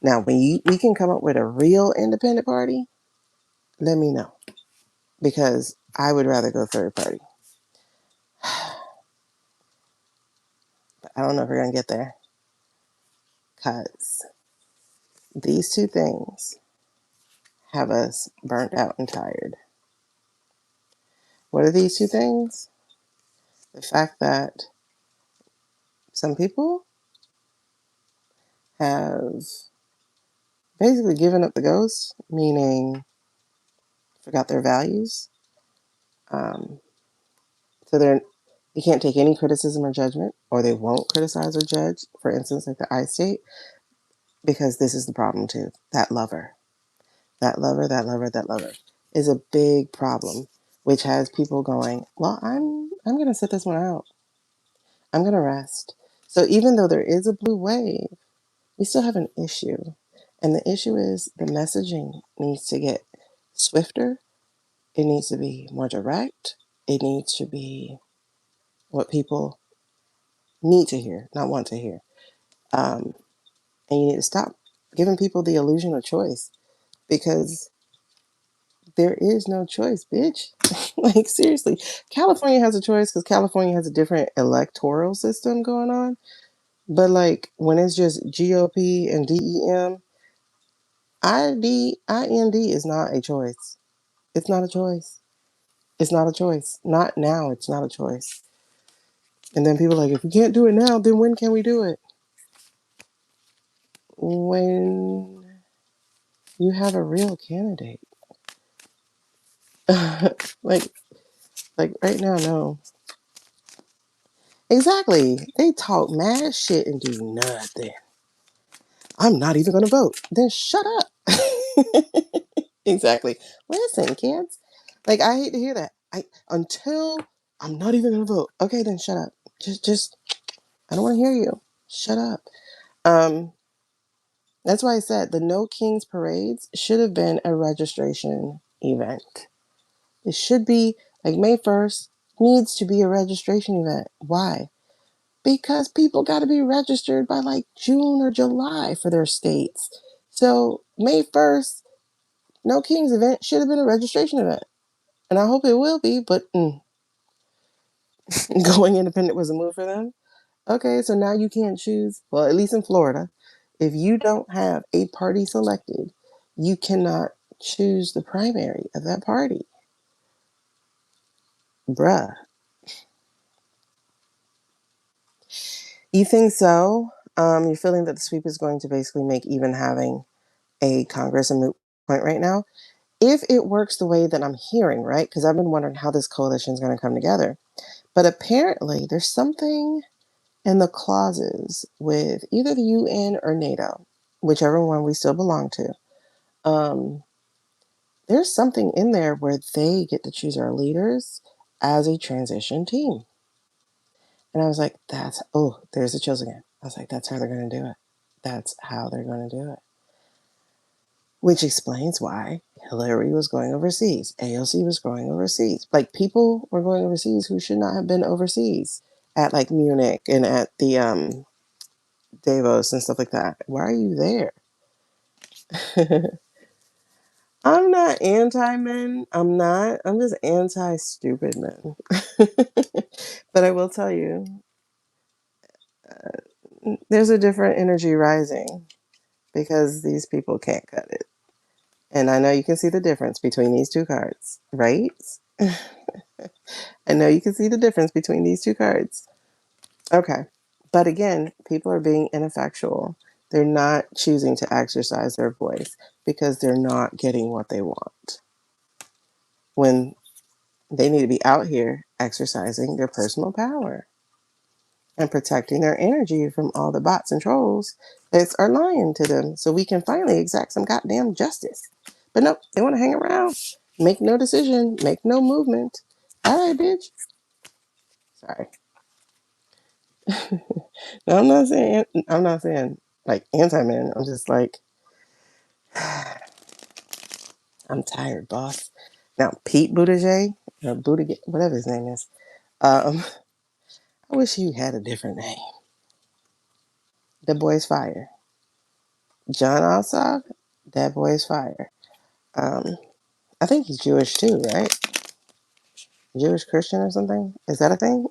Now, when we can come up with a real independent party, let me know. Because I would rather go third party. But I don't know if we're going to get there. Because these 2 things have us burnt out and tired. What are these 2 things? The fact that some people have basically given up the ghost, meaning forgot their values. So you can't take any criticism or judgment, or they won't criticize or judge, for instance, like the I state, because this is the problem too. That lover is a big problem, which has people going, well, I'm going to sit this one out. I'm going to rest. So even though there is a blue wave, we still have an issue. And the issue is the messaging needs to get swifter. It needs to be more direct. It needs to be what people need to hear, not want to hear. And you need to stop giving people the illusion of choice, because there is no choice, bitch. Like, seriously. California has a choice because California has a different electoral system going on. But, like, when it's just GOP and DEM, IND is not a choice. It's not a choice. It's not a choice. Not now. It's not a choice. And then people are like, if we can't do it now, then when can we do it? When you have a real candidate. like right now, no. Exactly. They talk mad shit and do nothing. I'm not even going to vote. Then shut up. Exactly. Listen, kids. Like, I hate to hear that. Until I'm not even going to vote. Okay, then shut up. Just, I don't want to hear you. Shut up. That's why I said the No Kings parades should have been a registration event. It should be like May 1st needs to be a registration event. Why? Because people got to be registered by like June or July for their states. So May 1st, No Kings event should have been a registration event. And I hope it will be, but going independent was a move for them. Okay, so now you can't choose, well, at least in Florida, if you don't have a party selected, you cannot choose the primary of that party. Bruh. You think so? You're feeling that the sweep is going to basically make even having a Congress a moot point right now? If it works the way that I'm hearing, right? Because I've been wondering how this coalition is going to come together. But apparently there's something in the clauses with either the UN or NATO, whichever one we still belong to. There's something in there where they get to choose our leaders as a transition team. And I was like, there's the chills again. I was like, that's how they're going to do it. That's how they're going to do it. Which explains why Hillary was going overseas. AOC was going overseas. Like, people were going overseas who should not have been overseas at like Munich and at the Davos and stuff like that. Why are you there? I'm not anti-men. I'm not. I'm just anti-stupid men. But I will tell you, there's a different energy rising because these people can't cut it. And I know you can see the difference between these two cards, right? I know you can see the difference between these two cards. Okay. But again, people are being ineffectual. They're not choosing to exercise their voice because they're not getting what they want. When they need to be out here exercising their personal power and protecting their energy from all the bots and trolls that are lying to them so we can finally exact some goddamn justice. But nope, they want to hang around, make no decision, make no movement. All right, bitch. Sorry. No, I'm not saying like anti-men. I'm just like I'm tired, boss. Now Pete Buttigieg, or Buttigieg, whatever his name is. I wish he had a different name. The boy's fire. John Ossoff, that boy's fire. Um, I think he's Jewish too, right? Jewish Christian or something? Is that a thing?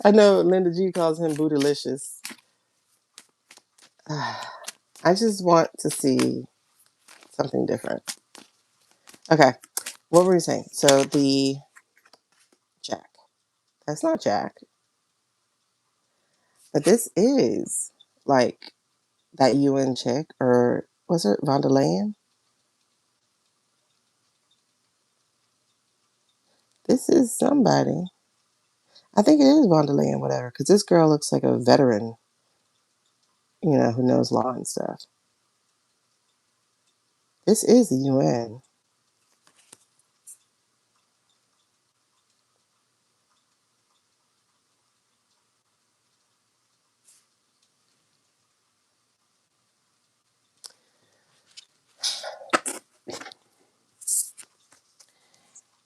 I know Linda G calls him bootylicious. I just want to see something different. Okay, what were we saying? So the Jack. That's not Jack, but this is like that UN chick, or was it von der Leyen? This is somebody. I think it is von der Leyen, whatever, because this girl looks like a veteran, who knows law and stuff. This is the UN.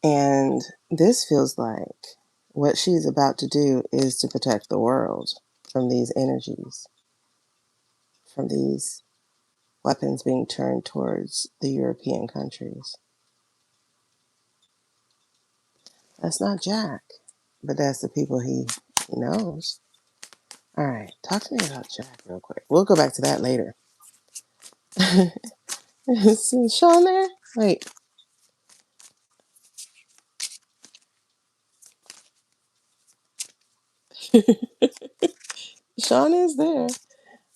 And this feels like what she's about to do is to protect the world from these energies, from these weapons being turned towards the European countries. That's not Jack, but that's the people he knows. All right, talk to me about Jack real quick. We'll go back to that later. Is Sean there? Wait. Sean is there.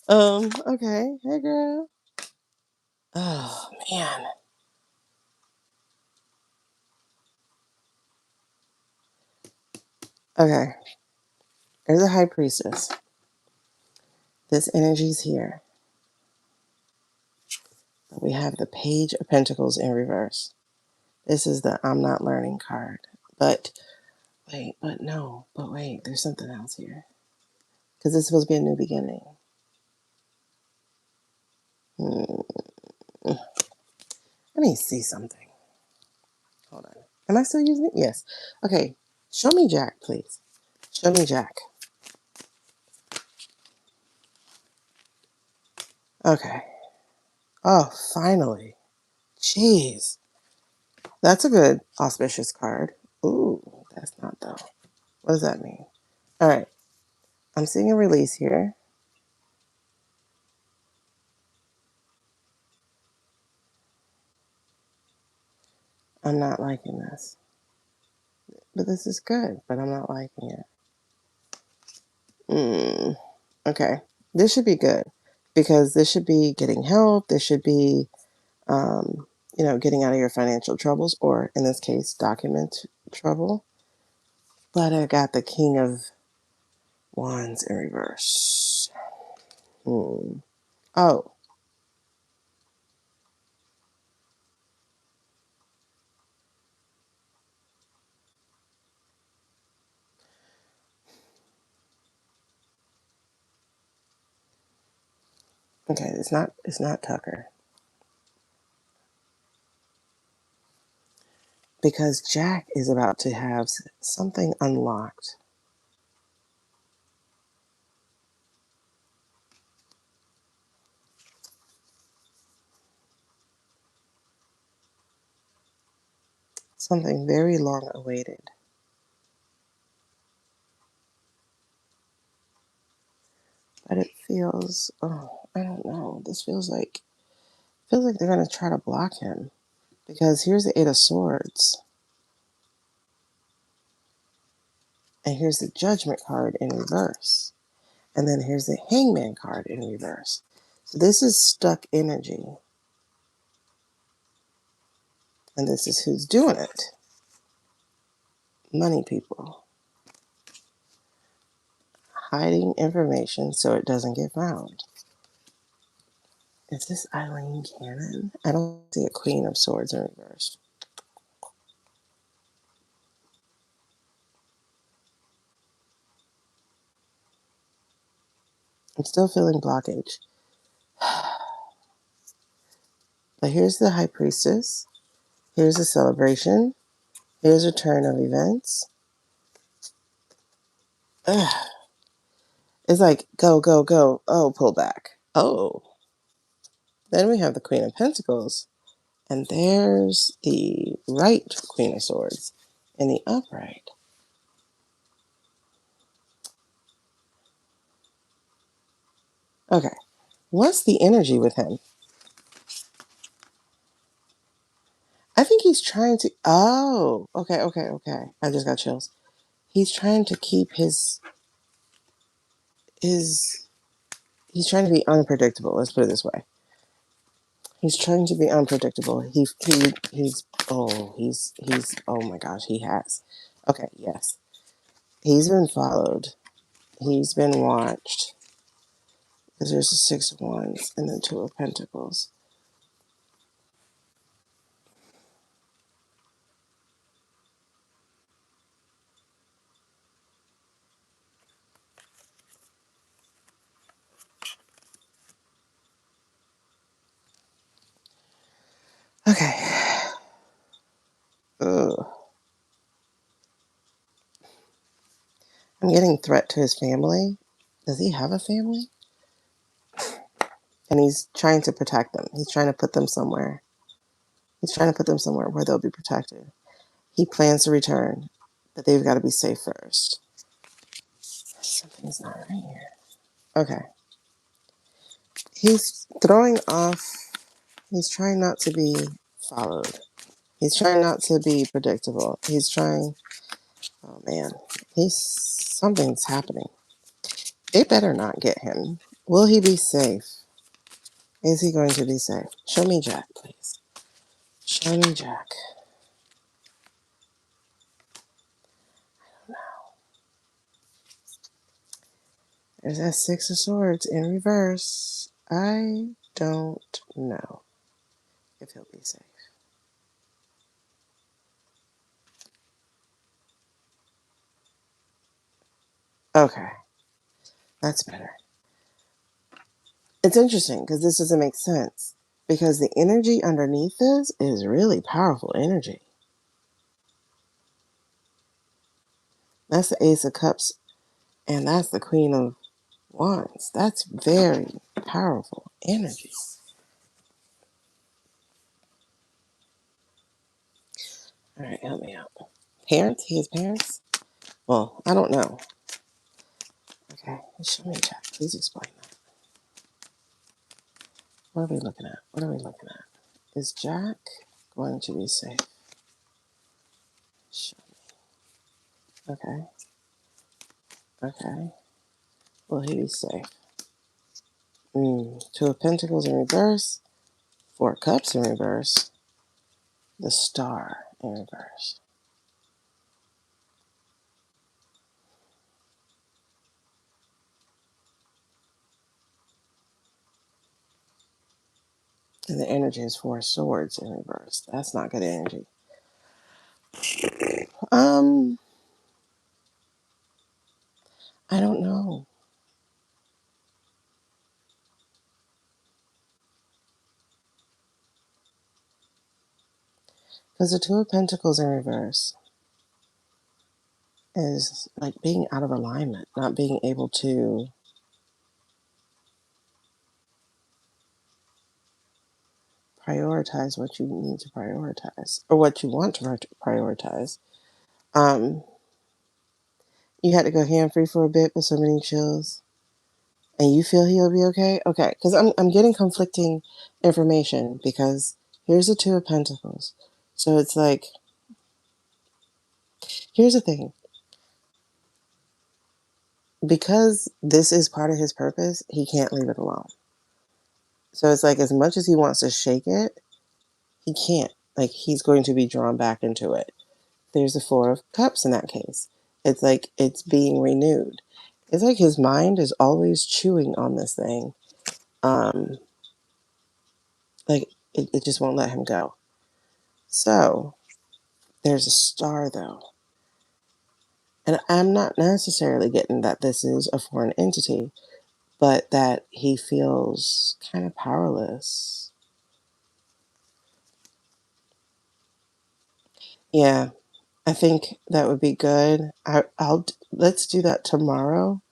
Okay. Hey, girl. Oh, man. Okay. There's a high priestess. This energy's here. But we have the Page of Pentacles in reverse. This is the I'm not learning card. But wait, there's something else here. Because it's supposed to be a new beginning. Let me see something. Hold on. Am I still using it? Yes. Okay. Show me Jack, please. Show me Jack. Okay. Oh, finally. Jeez. That's a good auspicious card. Ooh, that's not though. What does that mean? All right. I'm seeing a release here. I'm not liking this. But this is good, but I'm not liking it. Okay. This should be good because this should be getting help. This should be, getting out of your financial troubles, or in this case, document trouble. But I got the King of Wands in reverse. Oh, okay. It's not Tucker. Because Jack is about to have something unlocked. Something very long awaited. But it feels, oh, I don't know. This feels like they're going to try to block him. Because here's the Eight of Swords. And here's the Judgment card in reverse. And then here's the Hangman card in reverse. So this is stuck energy. And this is who's doing it. Money people. Hiding information so it doesn't get found. Is this Eileen Cannon? I don't see a Queen of Swords in reverse. I'm still feeling blockage. But here's the High Priestess. Here's a celebration. Here's a turn of events. Ugh. It's like, go, go, go. Oh, pull back. Oh. Then we have the Queen of Pentacles. And there's the right Queen of Swords in the upright. Okay. What's the energy with him? I think he's trying to... Oh. Okay. I just got chills. He's trying to keep his... He's trying to be unpredictable. Let's put it this way. He's trying to be unpredictable. He's oh my gosh, he has. Okay, yes. He's been followed. He's been watched. Because there's a Six of Wands and then Two of Pentacles. Okay. Ugh. I'm getting threat to his family. Does he have a family? And he's trying to protect them. He's trying to put them somewhere. He's trying to put them somewhere where they'll be protected. He plans to return, but they've got to be safe first. Something's not right here. Okay. He's throwing off. He's trying not to be followed. He's trying not to be predictable. He's trying. Oh man. Something's happening. They better not get him. Will he be safe? Is he going to be safe? Show me Jack, please. Show me Jack. There's that Six of Swords in reverse. I don't know if he'll be safe. Okay. That's better. It's interesting because this doesn't make sense. Because the energy underneath this is really powerful energy. That's the Ace of Cups. And that's the Queen of Wands. That's very powerful energy. All right, help me out. Parents? His parents? Well, I don't know. Okay, show me Jack. Please explain that. What are we looking at? What are we looking at? Is Jack going to be safe? Show me. Okay. Okay. Will he be safe? Two of Pentacles in reverse. Four of Cups in reverse. The Star in reverse. And the energy is Four Swords in reverse. That's not good energy. I don't know. Because the Two of Pentacles in reverse is like being out of alignment, not being able to prioritize what you need to prioritize or what you want to prioritize. Um, you had to go hand-free for a bit with so many chills, and you feel he'll be okay? Okay, because I'm getting conflicting information because here's the Two of Pentacles. So it's like, here's the thing. Because this is part of his purpose, he can't leave it alone. So it's like, as much as he wants to shake it, he can't. Like, he's going to be drawn back into it. There's the Four of Cups in that case. It's like it's being renewed. It's like his mind is always chewing on this thing. Like, it just won't let him go. So, there's a star, though. And I'm not necessarily getting that this is a foreign entity, but that he feels kind of powerless. Yeah, I think that would be good. Let's do that tomorrow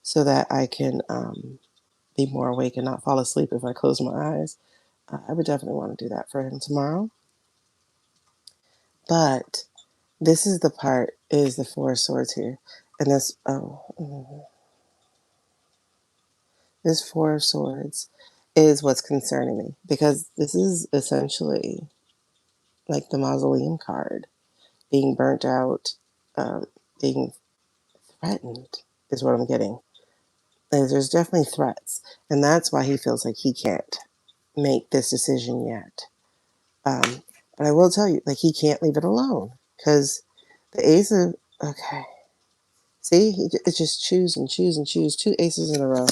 so that I can be more awake and not fall asleep if I close my eyes. I would definitely want to do that for him tomorrow. But this is the part, is the Four of Swords here. And this Four of Swords is what's concerning me, because this is essentially like the Mausoleum card. Being burnt out, being threatened is what I'm getting. There's definitely threats. And that's why he feels like he can't make this decision yet. But I will tell you, like, he can't leave it alone. Because the Ace of... Okay. See? It just choose and choose and choose. Two aces in a row.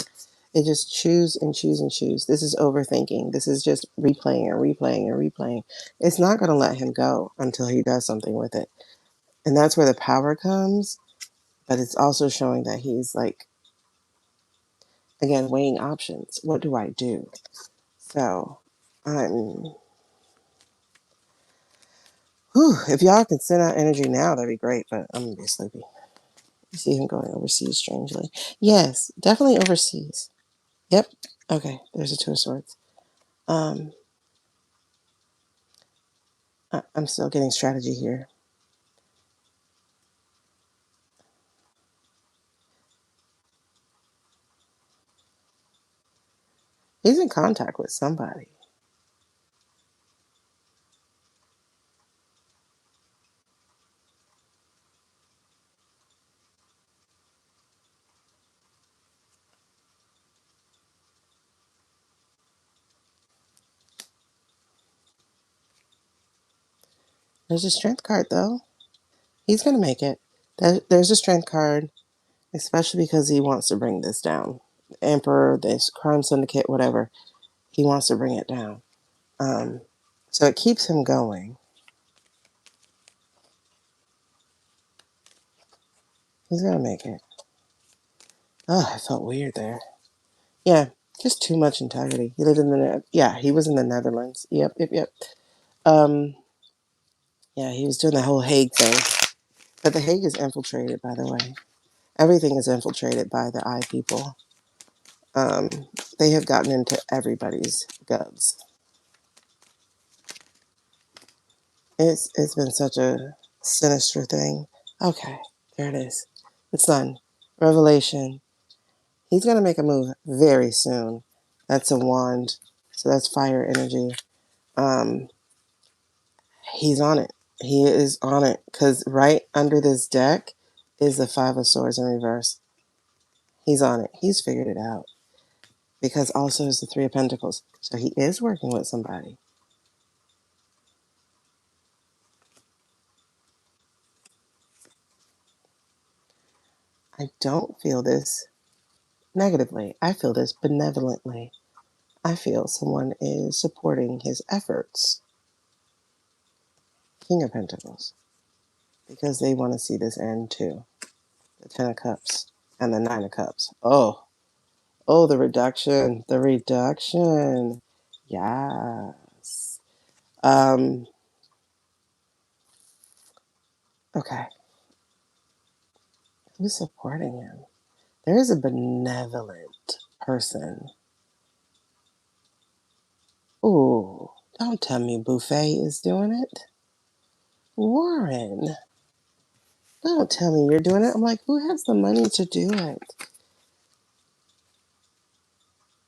It just choose and choose and choose. This is overthinking. This is just replaying and replaying and replaying. It's not going to let him go until he does something with it. And that's where the power comes. But it's also showing that he's, like, again, weighing options. What do I do? So, if y'all can send out energy now, that'd be great. But I'm going to be sleepy. You see him going overseas, strangely. Yes, definitely overseas. Yep. Okay, there's a Two of Swords. I'm still getting strategy here. He's in contact with somebody. There's a Strength card, though. He's going to make it. There's a Strength card, especially because he wants to bring this down. Emperor, this crime syndicate, whatever. He wants to bring it down. So it keeps him going. He's going to make it. Oh, I felt weird there. Yeah, just too much integrity. He lived in he was in the Netherlands. Yep. Yeah, he was doing the whole Hague thing. But the Hague is infiltrated, by the way. Everything is infiltrated by the eye people. They have gotten into everybody's guts. It's been such a sinister thing. Okay, there it is. The Sun. Revelation. He's going to make a move very soon. That's a wand. So that's fire energy. He's on it. He is on it. Because right under this deck is the Five of Swords in reverse. He's on it. He's figured it out. Because also is the Three of Pentacles. So he is working with somebody. I don't feel this negatively. I feel this benevolently. I feel someone is supporting his efforts. King of Pentacles. Because they want to see this end too. The Ten of Cups and the Nine of Cups. Oh, the reduction. The reduction. Yes. Okay. Who's supporting him? There is a benevolent person. Ooh. Don't tell me Buffet is doing it. Warren, don't tell me you're doing it. I'm like, who has the money to do it?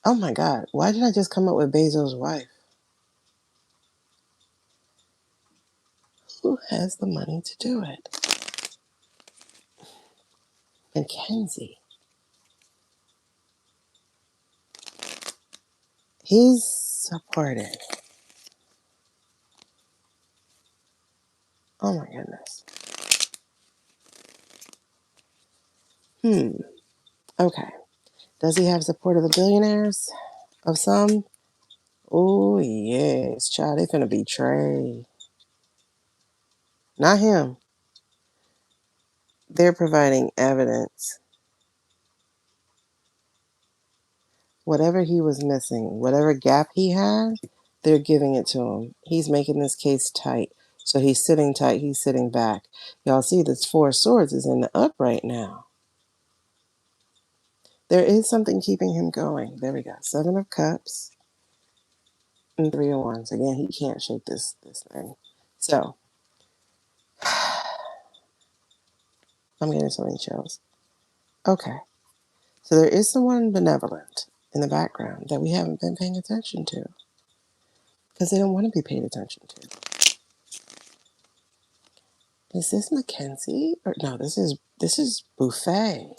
Oh my God, why did I just come up with Bezos' wife? Who has the money to do it? Mackenzie. He's supported. Oh my goodness. Okay. Does he have support of the billionaires? Of some? Oh yes, child. They finna betray. Not him. They're providing evidence. Whatever he was missing, whatever gap he had, they're giving it to him. He's making this case tight. So he's sitting tight. He's sitting back. Y'all see this Four of Swords is in the up right now. There is something keeping him going. There we go. Seven of Cups and Three of Wands. Again, he can't shake this thing. So I'm getting so many chills. Okay. So there is someone benevolent in the background that we haven't been paying attention to because they don't want to be paid attention to. Is this Mackenzie? Or no, this is Buffet.